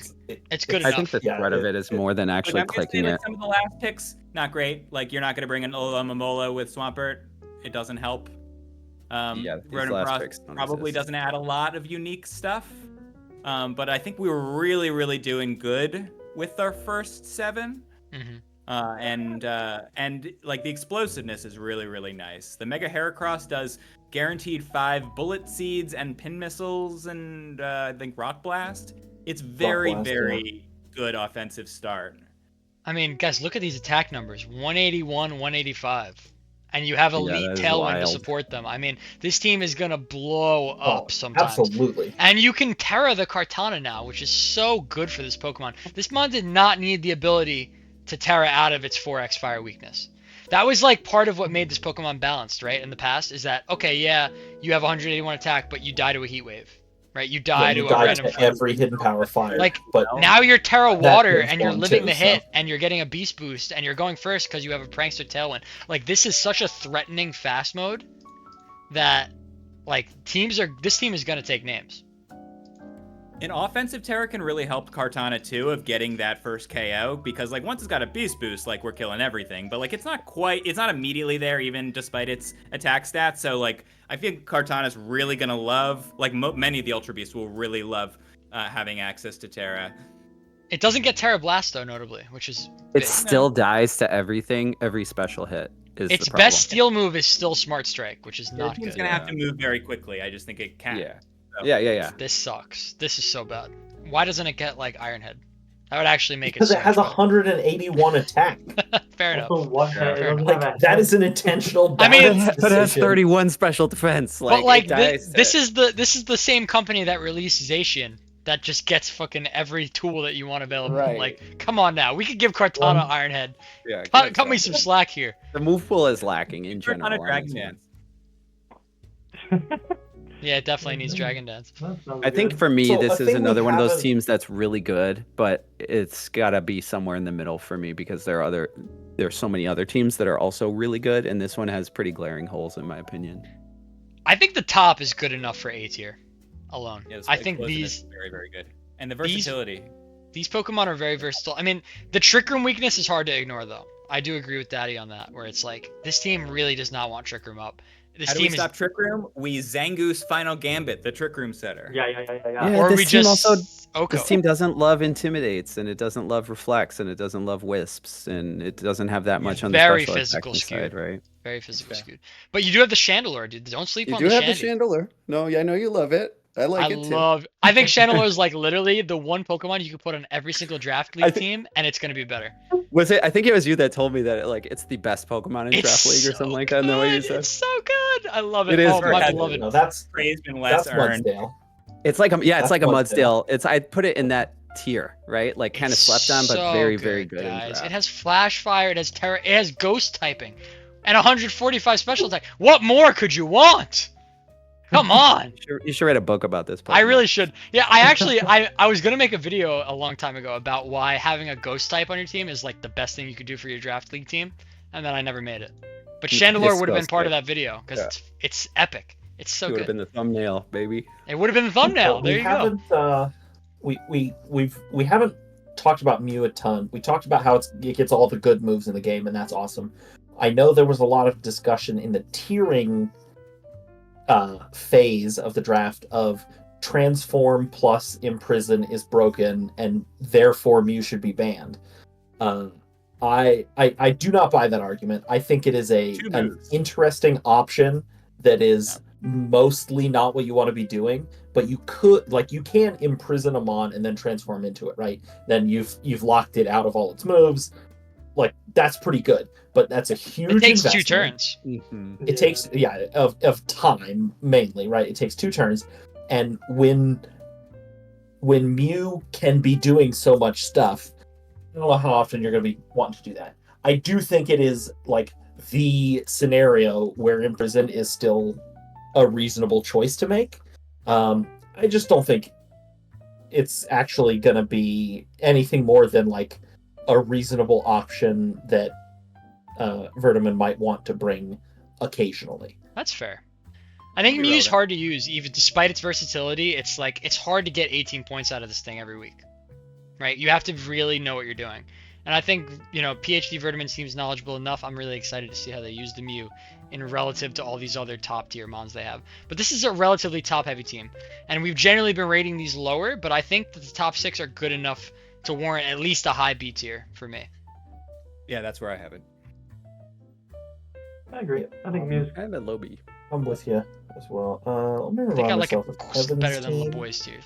[SPEAKER 1] it's good enough.
[SPEAKER 5] I think the threat of it is more than actually clicking it.
[SPEAKER 3] Some of the last picks, not great. You're not going to bring an Ola Momola with Swampert. It doesn't help. Rotom probably doesn't add a lot of unique stuff. But I think we were really, really doing good with our first 7.
[SPEAKER 1] Mm-hmm.
[SPEAKER 3] And the explosiveness is really, really nice. The Mega Heracross does guaranteed 5 bullet seeds and pin missiles and I think Rock Blast. It's very, very good offensive start.
[SPEAKER 1] I mean, guys, look at these attack numbers: 181, 185, and you have Elite Tailwind to support them. I mean, this team is gonna blow up sometimes.
[SPEAKER 2] Absolutely.
[SPEAKER 1] And you can Terra the Kartana now, which is so good for this Pokemon. This mon did not need the ability to Terra out of its 4x fire weakness. That was part of what made this Pokemon balanced, right? In the past, is that, okay, yeah, you have 181 attack, but you die to a Heat Wave, right? You die to a
[SPEAKER 2] die
[SPEAKER 1] random
[SPEAKER 2] to every hidden power fire.
[SPEAKER 1] Like,
[SPEAKER 2] but
[SPEAKER 1] now you're Terra Water
[SPEAKER 2] is
[SPEAKER 1] and you're
[SPEAKER 2] fun
[SPEAKER 1] living
[SPEAKER 2] too,
[SPEAKER 1] the hit
[SPEAKER 2] so.
[SPEAKER 1] and you're getting a beast boost and you're going first because you have a Prankster Tailwind. Like, this is such a threatening fast mode that, like, this team is going to take names.
[SPEAKER 3] An offensive Terra can really help Kartana too of getting that first KO, because like once it's got a beast boost, like we're killing everything, but like it's not immediately there even despite its attack stats. So like I think Kartana's really gonna love, like many of the Ultra Beasts will really love having access to Terra.
[SPEAKER 1] It doesn't get Terra Blast though, notably, which is
[SPEAKER 5] big. It still dies to everything, every special hit.
[SPEAKER 1] Its best steal move is still Smart Strike, which is not good.
[SPEAKER 3] It's gonna have to move very quickly. I just think it can.
[SPEAKER 5] Yeah. So. Yeah.
[SPEAKER 1] This sucks. This is so bad. Why doesn't it get like Iron Head? That would actually make
[SPEAKER 2] because
[SPEAKER 1] it.
[SPEAKER 2] Because it has 181 attack.
[SPEAKER 1] Fair enough.
[SPEAKER 2] That is an intentional.
[SPEAKER 5] But it has 31 special defense.
[SPEAKER 1] Like, but like this is the same company that released Zacian that just gets fucking every tool that you want available.
[SPEAKER 5] Right.
[SPEAKER 1] Like, come on now, we could give Kartana Iron Head.
[SPEAKER 5] Yeah.
[SPEAKER 1] Cut me some slack here.
[SPEAKER 5] The move pool is lacking in general.
[SPEAKER 3] Kartana Dragon Dance.
[SPEAKER 1] Yeah, it definitely needs Dragon Dance.
[SPEAKER 5] I think for me, this is another one of those teams that's really good, but it's gotta be somewhere in the middle for me because there's so many other teams that are also really good, and this one has pretty glaring holes in my opinion.
[SPEAKER 1] I think the top is good enough for A tier alone.
[SPEAKER 3] Yeah,
[SPEAKER 1] I think these
[SPEAKER 3] very, very good, and the versatility.
[SPEAKER 1] These Pokemon are very versatile. I mean, the Trick Room weakness is hard to ignore, though. I do agree with Daddy on that, where it's like this team really does not want Trick Room up. This
[SPEAKER 3] How do
[SPEAKER 1] team
[SPEAKER 3] we stop Trick Room? We Zangoose Final Gambit, the Trick Room setter.
[SPEAKER 4] Yeah.
[SPEAKER 1] Or we just
[SPEAKER 5] This team doesn't love Intimidates, and it doesn't love Reflects, and it doesn't love Wisps, and it doesn't have that much on the special
[SPEAKER 1] physical
[SPEAKER 5] side, right?
[SPEAKER 1] Very physical skewed. But you do have the Chandelure, dude. Don't sleep on the
[SPEAKER 5] You do have the Chandelure. No, I know you love it. I like it too.
[SPEAKER 1] I think Chandelure is like literally the one Pokemon you could put on every single draft league team, and it's gonna be better.
[SPEAKER 5] Was it? I think it was you that told me that it's the best Pokemon in draft league or something like that. No way you said.
[SPEAKER 1] It's so good. I love it.
[SPEAKER 5] It is.
[SPEAKER 1] Oh, my beloved.
[SPEAKER 2] No, that's
[SPEAKER 3] praise been less earned.
[SPEAKER 2] Mudsdale.
[SPEAKER 5] It's like a Mudsdale. I put it in that tier, right? Like kind of slept on, but very, very good.
[SPEAKER 1] Guys, it has Flash Fire. It has Terra. It has Ghost typing, and 145 special attack. What more could you want? Come on.
[SPEAKER 5] You should write a book about this Pokemon.
[SPEAKER 1] I really should. Yeah, I was gonna make a video a long time ago about why having a Ghost type on your team is like the best thing you could do for your draft league team, and then I never made it. But Chandelure would have been part of that video because it's epic. It's so good.
[SPEAKER 5] Would have been the thumbnail, baby.
[SPEAKER 1] It would have been the thumbnail. There you go.
[SPEAKER 2] We haven't talked about Mew a ton. We talked about how it gets all the good moves in the game, and that's awesome. I know there was a lot of discussion in the tiering phase of the draft of Transform plus Imprison is broken, and therefore Mew should be banned. I do not buy that argument. I think it is an interesting option that is mostly not what you want to be doing, but you can imprison a mon and then transform into it, right? Then you've locked it out of all its moves. Like, that's pretty good, but that's a huge investment.
[SPEAKER 1] It takes 2 turns.
[SPEAKER 2] Mm-hmm. It takes of time mainly, right? It takes 2 turns, and when Mew can be doing so much stuff, I don't know how often you're going to be wanting to do that. I do think it is like the scenario where Imprison is still a reasonable choice to make. I just don't think it's actually going to be anything more than like a reasonable option that Vertiman might want to bring occasionally.
[SPEAKER 1] That's fair. I think Mew's hard to use, even despite its versatility. It's like it's hard to get 18 points out of this thing every week, right? You have to really know what you're doing. And I think, PhD Vertiman seems knowledgeable enough. I'm really excited to see how they use the Mew in relative to all these other top tier mons they have. But this is a relatively top heavy team, and we've generally been rating these lower, but I think that the top 6 are good enough to warrant at least a high B tier for me.
[SPEAKER 3] Yeah, that's where I have it.
[SPEAKER 4] I agree. I think Mew's
[SPEAKER 5] kind of low B.
[SPEAKER 2] I'm with you as well. Let me
[SPEAKER 1] I think I
[SPEAKER 2] remind
[SPEAKER 1] like
[SPEAKER 2] myself
[SPEAKER 1] it
[SPEAKER 2] of Heaven's
[SPEAKER 1] better than
[SPEAKER 2] team.
[SPEAKER 1] LeBoy's tier.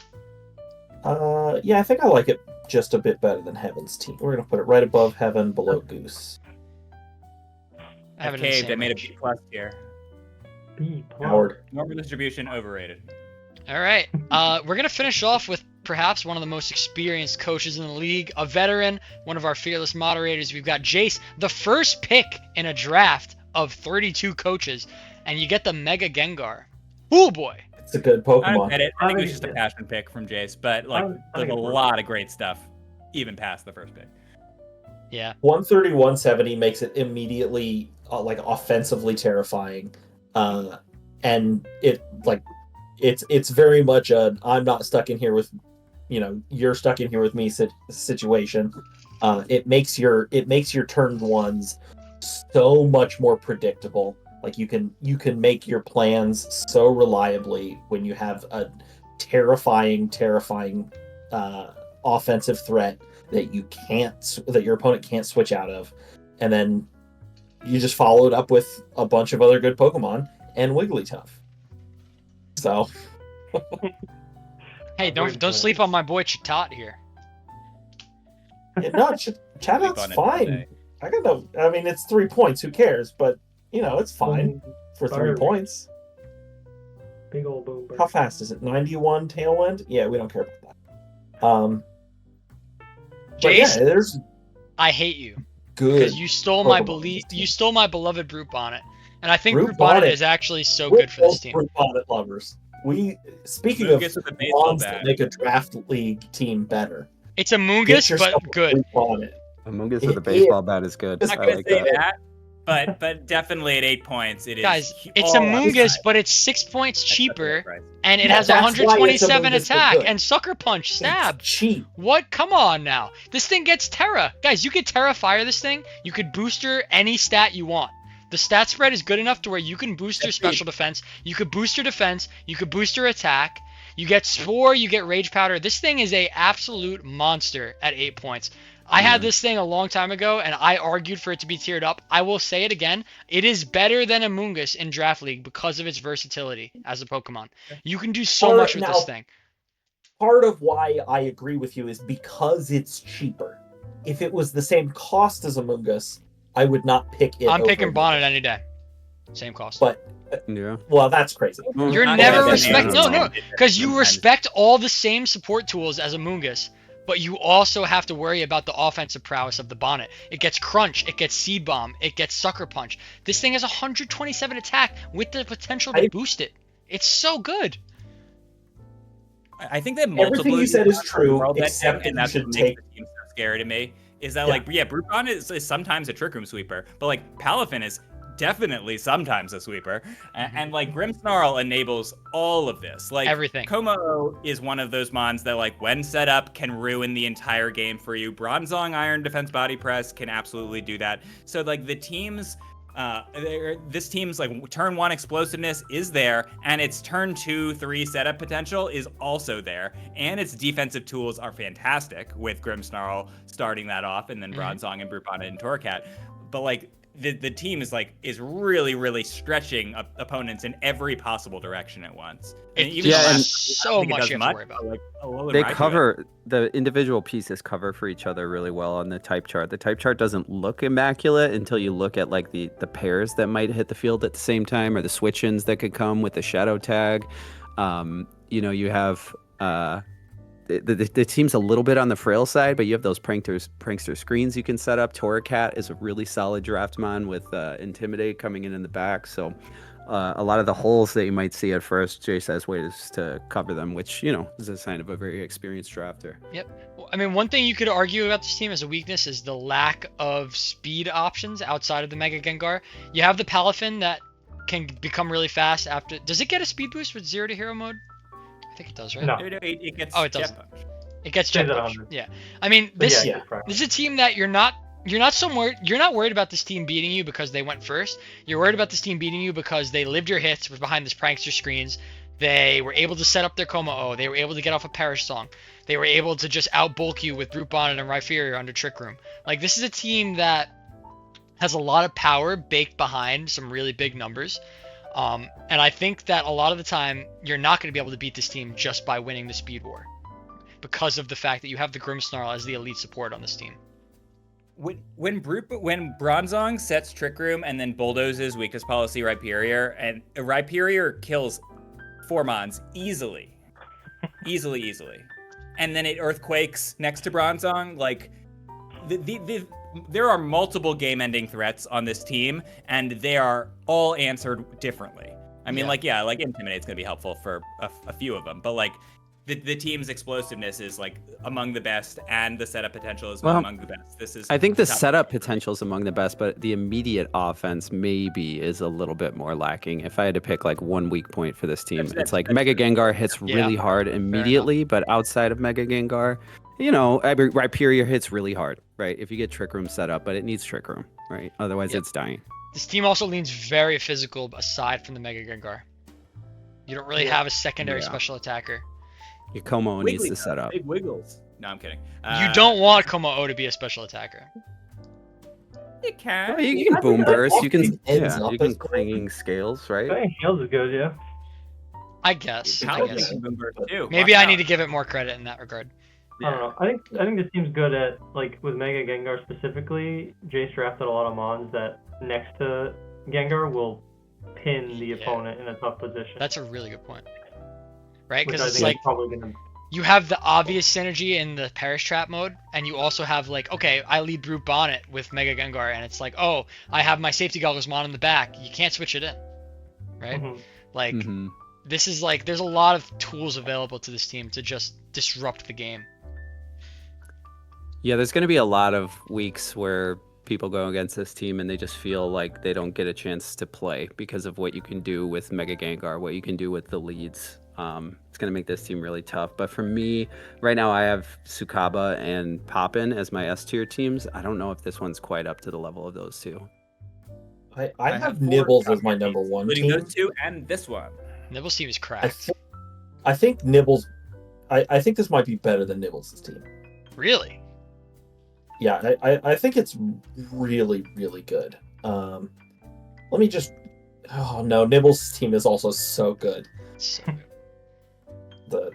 [SPEAKER 2] Yeah, I think I like it just a bit better than Heaven's team. We're gonna put it right above Heaven, below Goose.
[SPEAKER 1] I have it
[SPEAKER 3] caved.
[SPEAKER 1] in the
[SPEAKER 3] I made a
[SPEAKER 1] same
[SPEAKER 3] B+ tier.
[SPEAKER 4] B+.
[SPEAKER 2] Howard.
[SPEAKER 3] Normal distribution overrated.
[SPEAKER 1] All right. We're going to finish off with perhaps one of the most experienced coaches in the league, a veteran, one of our fearless moderators. We've got Jace, the first pick in a draft of 32 coaches, and you get the Mega Gengar. Oh boy.
[SPEAKER 2] It's a good Pokemon.
[SPEAKER 3] I get it. I think it was just a passion pick from Jace, but like there's a lot of great stuff, even past the first pick.
[SPEAKER 1] Yeah.
[SPEAKER 2] 130, 170 makes it immediately like offensively terrifying, and it's very much a I'm not stuck in here with, you're stuck in here with me situation. It makes your turn ones so much more predictable. Like you can make your plans so reliably when you have a terrifying offensive threat that your opponent can't switch out of, and then you just follow it up with a bunch of other good Pokemon and Wigglytuff. So,
[SPEAKER 1] hey, don't sleep on my boy Chatot here.
[SPEAKER 2] No, Chatot's fine. It's 3 points. Who cares? But it's fine for 3 points.
[SPEAKER 4] Big old boom.
[SPEAKER 2] How fast is it? 91 Tailwind? Yeah, we don't care about that.
[SPEAKER 1] Jace, I hate you.
[SPEAKER 2] Good.
[SPEAKER 1] Because you stole my beloved Brute Bonnet. And I think Brute Bonnet is actually so good for this team.
[SPEAKER 2] Brute Bonnet lovers. Speaking of bonds that make a draft league team better.
[SPEAKER 1] It's a Mungus, but good.
[SPEAKER 5] A Mungus with a baseball bat is good.
[SPEAKER 3] I'm not going to say that. But definitely at 8 points, it is.
[SPEAKER 1] Guys, it's a Mungus, but it's 6 points cheaper, and it has 127 attack and Sucker Punch stab.
[SPEAKER 2] Cheap.
[SPEAKER 1] What? Come on now. This thing gets Terra. Guys, you could Terra Fire this thing. You could booster any stat you want. The stat spread is good enough to where you can boost your special defense. You could boost your defense. You could boost your attack. You get Spore. You get Rage Powder. This thing is a absolute monster at 8 points. I had this thing a long time ago, and I argued for it to be tiered up. I will say it again. It is better than a Mungus in Draft League because of its versatility as a Pokemon. You can do so much with this thing.
[SPEAKER 2] Part of why I agree with you is because it's cheaper. If it was the same cost as a Mungus, I would not pick it.
[SPEAKER 1] I'm picking Bonnet any day. Same cost.
[SPEAKER 2] But well, that's crazy.
[SPEAKER 1] You're never because you respect all the same support tools as a Mungus. But you also have to worry about the offensive prowess of the Bonnet. It gets Crunch, it gets Seed Bomb, it gets Sucker Punch. This thing has 127 attack with the potential to boost it. It's so good.
[SPEAKER 3] I think that
[SPEAKER 2] everything you said is true, except that
[SPEAKER 3] that's what makes the team so scary to me. Is that Brute Bonnet is sometimes a Trick Room sweeper, but Palafin is definitely sometimes a sweeper, and Grimmsnarl enables all of this.
[SPEAKER 1] Everything.
[SPEAKER 3] Como is one of those mons that when set up can ruin the entire game for you. Bronzong Iron Defense Body Press can absolutely do that. So the teams, this team's turn 1 explosiveness is there, and its turn 2, 3 setup potential is also there, and its defensive tools are fantastic with Grimmsnarl starting that off, and then Bronzong and Brute Bonnet and Torracat. But the team is really, really stretching opponents in every possible direction at once.
[SPEAKER 1] So much you have to worry about.
[SPEAKER 5] They cover, the individual pieces cover for each other really well on the type chart. The type chart doesn't look immaculate until you look at the pairs that might hit the field at the same time, or the switch-ins that could come with the shadow tag. You have the team's a little bit on the frail side, but you have those prankster screens you can set up. Torracat is a really solid draft mon with Intimidate coming in the back. So a lot of the holes that you might see at first, Jace has ways to cover them, which, is a sign of a very experienced drafter.
[SPEAKER 1] Yep. Well, one thing you could argue about this team as a weakness is the lack of speed options outside of the Mega Gengar. You have the Palafin that can become really fast after. Does it get a speed boost with 0 to hero mode? I think it does, right?
[SPEAKER 4] No.
[SPEAKER 3] It gets
[SPEAKER 1] it does.
[SPEAKER 3] Jet Punch.
[SPEAKER 1] It gets Jet Punch. Yeah. This is a team that you're not worried about this team beating you because they went first. You're worried about this team beating you because they lived your hits behind this prankster screens. They were able to set up their Como-O. They were able to get off a Perish Song. They were able to just outbulk you with Brute Bonnet and Rhyperior under Trick Room. This is a team that has a lot of power baked behind some really big numbers. And I think that a lot of the time, you're not going to be able to beat this team just by winning the Speed War, because of the fact that you have the Grimmsnarl as the elite support on this team.
[SPEAKER 3] When Bronzong sets Trick Room and then bulldozes Weakness Policy Rhyperior, and Rhyperior kills 4 mons easily, and then it earthquakes next to Bronzong, there are multiple game-ending threats on this team, and they are all answered differently. I mean, like Intimidate's gonna be helpful for a few of them, but like the team's explosiveness is like among the best, and the setup potential is among the best.
[SPEAKER 5] I think the setup potential is among the best, but the immediate offense maybe is a little bit more lacking. If I had to pick like one weak point for this team, it's like Mega Gengar hits really hard immediately, but outside of Mega Gengar, Rhyperior hits really hard, right? If you get Trick Room set up, but it needs Trick Room, right? Otherwise, it's dying.
[SPEAKER 1] This team also leans very physical aside from the Mega Gengar. You don't really have a secondary special attacker.
[SPEAKER 5] Your Como needs to set up.
[SPEAKER 3] Big Wiggles. No, I'm kidding.
[SPEAKER 1] You don't want Como-O to be a special attacker.
[SPEAKER 3] You can.
[SPEAKER 5] Oh, you can Boom Burst. You can Clanging Scales, right?
[SPEAKER 4] Clanging Scales is good, yeah.
[SPEAKER 1] I guess.
[SPEAKER 3] Boom Burst too.
[SPEAKER 1] Maybe I need to give it more credit in that regard.
[SPEAKER 4] I don't know. I think this team's good at, like, with Mega Gengar specifically, Jace drafted a lot of mons that next to Gengar will pin the opponent in a tough position.
[SPEAKER 1] That's a really good point. Right?
[SPEAKER 4] Because
[SPEAKER 1] it's like you have the obvious synergy in the Perish Trap mode, and you also have like, okay, I lead Brute Bonnet with Mega Gengar, and it's like, oh, I have my Safety Goggles mon in the back. You can't switch it in. Right? Like, this is like, there's a lot of tools available to this team to just disrupt the game.
[SPEAKER 5] Yeah, there's going to be a lot of weeks where people go against this team and they just feel like they don't get a chance to play because of what you can do with Mega Gengar, what you can do with the leads. It's going to make this team really tough. But for me, right now I have Sukaba and Poppin as my S-tier teams. I don't know if this one's quite up to the level of those two.
[SPEAKER 2] I have Nibbles as my number one team.
[SPEAKER 3] Those two and this one.
[SPEAKER 1] Nibbles' team is cracked.
[SPEAKER 2] I think Nibbles... I think this might be better than Nibbles' team.
[SPEAKER 1] Really?
[SPEAKER 2] Yeah, I think it's really, really good. Let me just... Oh, no, Nibbles' team is also so good.
[SPEAKER 1] So good.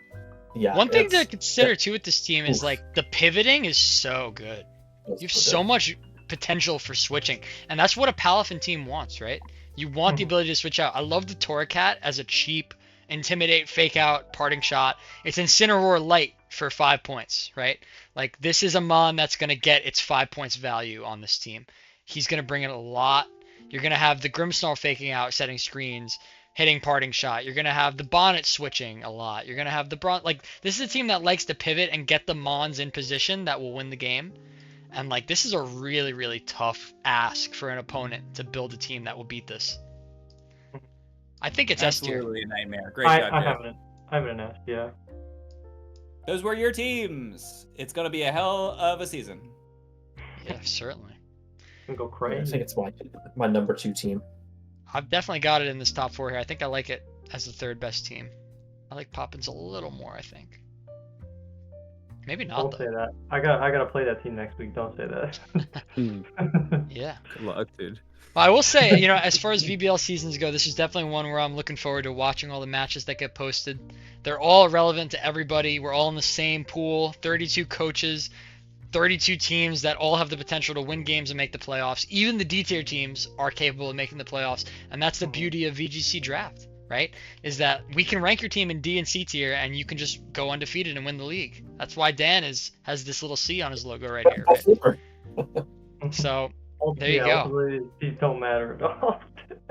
[SPEAKER 2] One
[SPEAKER 1] thing to consider too with this team is like the pivoting is so good. You have so much potential for switching, and that's what a Palafin team wants, right? You want the ability to switch out. I love the Torracat as a cheap Intimidate, Fake Out, Parting Shot. It's Incineroar Light for 5 points, right? Like, this is a mon that's going to get its 5 points value on this team. He's going to bring in a lot. You're going to have the Grimmsnarl faking out, setting screens, hitting Parting Shot. You're going to have the Bonnet switching a lot. You're going to have the like, this is a team that likes to pivot and get the mons in position that will win the game. And like, this is a really, really tough ask for an opponent to build a team that will beat this. I think it's S tier.
[SPEAKER 3] Absolutely a nightmare. Great job,
[SPEAKER 4] I have an S, yeah.
[SPEAKER 3] Those were your teams. It's going to be a hell of a season.
[SPEAKER 1] Yeah, certainly.
[SPEAKER 4] I'm gonna go crazy.
[SPEAKER 2] I think it's my number 2 team.
[SPEAKER 1] I've definitely got it in this top 4 here. I think I like it as the third best team. I like Poppins a little more, I think. Maybe not.
[SPEAKER 4] Don't say that. I gotta play that team next week. Don't say that.
[SPEAKER 1] Yeah.
[SPEAKER 5] Good luck, dude.
[SPEAKER 1] Well, I will say, you know, as far as VBL seasons go, this is definitely one where I'm looking forward to watching all the matches that get posted. They're all relevant to everybody. We're all in the same pool. 32 coaches, 32 teams that all have the potential to win games and make the playoffs. Even the D-tier teams are capable of making the playoffs, and that's the beauty of VGC draft, right? Is that we can rank your team in D and C tier, and you can just go undefeated and win the league. That's why Dan has this little C on his logo right here. Right? So there you go.
[SPEAKER 4] These don't matter at all.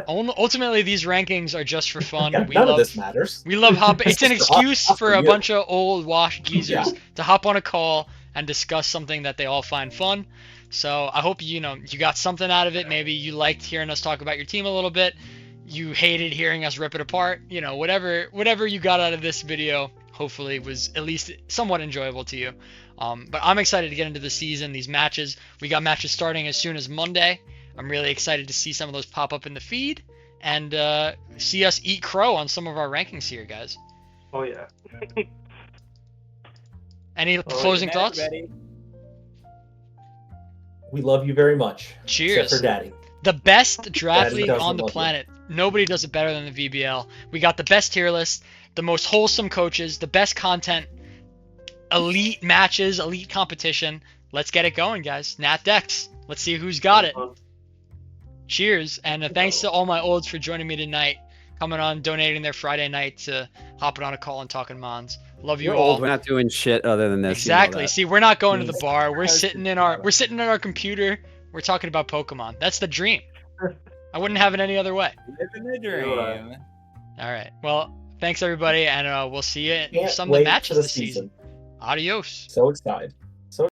[SPEAKER 1] Ultimately, these rankings are just for fun.
[SPEAKER 2] Yeah, none of this matters.
[SPEAKER 1] We love hopping. It's an excuse for a bunch of old washed geezers to hop on a call and discuss something that they all find fun. So I hope you got something out of it. Maybe you liked hearing us talk about your team a little bit. You hated hearing us rip it apart. You know, whatever you got out of this video, hopefully was at least somewhat enjoyable to you. But I'm excited to get into the season, these matches. We got matches starting as soon as Monday. I'm really excited to see some of those pop up in the feed and see us eat crow on some of our rankings here, guys.
[SPEAKER 4] Oh, yeah.
[SPEAKER 1] Any closing thoughts?
[SPEAKER 2] We love you very much.
[SPEAKER 1] Cheers.
[SPEAKER 2] Except for Daddy.
[SPEAKER 1] The best draft league on the planet. Nobody does it better than the VBL. We got the best tier list, the most wholesome coaches, the best content, elite matches, elite competition. Let's get it going, guys. Nat Dex. Let's see who's got it. Cheers. And thanks to all my olds for joining me tonight, coming on, donating their Friday night to hopping on a call and talking Mons. Love you all.
[SPEAKER 5] We're not doing shit other than this.
[SPEAKER 1] Exactly. You know. See, we're not going to the bar. We're sitting in our computer. We're talking about Pokemon. That's the dream. I wouldn't have it any other way.
[SPEAKER 3] Living the dream.
[SPEAKER 1] All right. Well, thanks everybody, and we'll see you in
[SPEAKER 2] Can't
[SPEAKER 1] some of the
[SPEAKER 2] wait
[SPEAKER 1] matches
[SPEAKER 2] for the
[SPEAKER 1] this season. Adios.
[SPEAKER 2] So excited.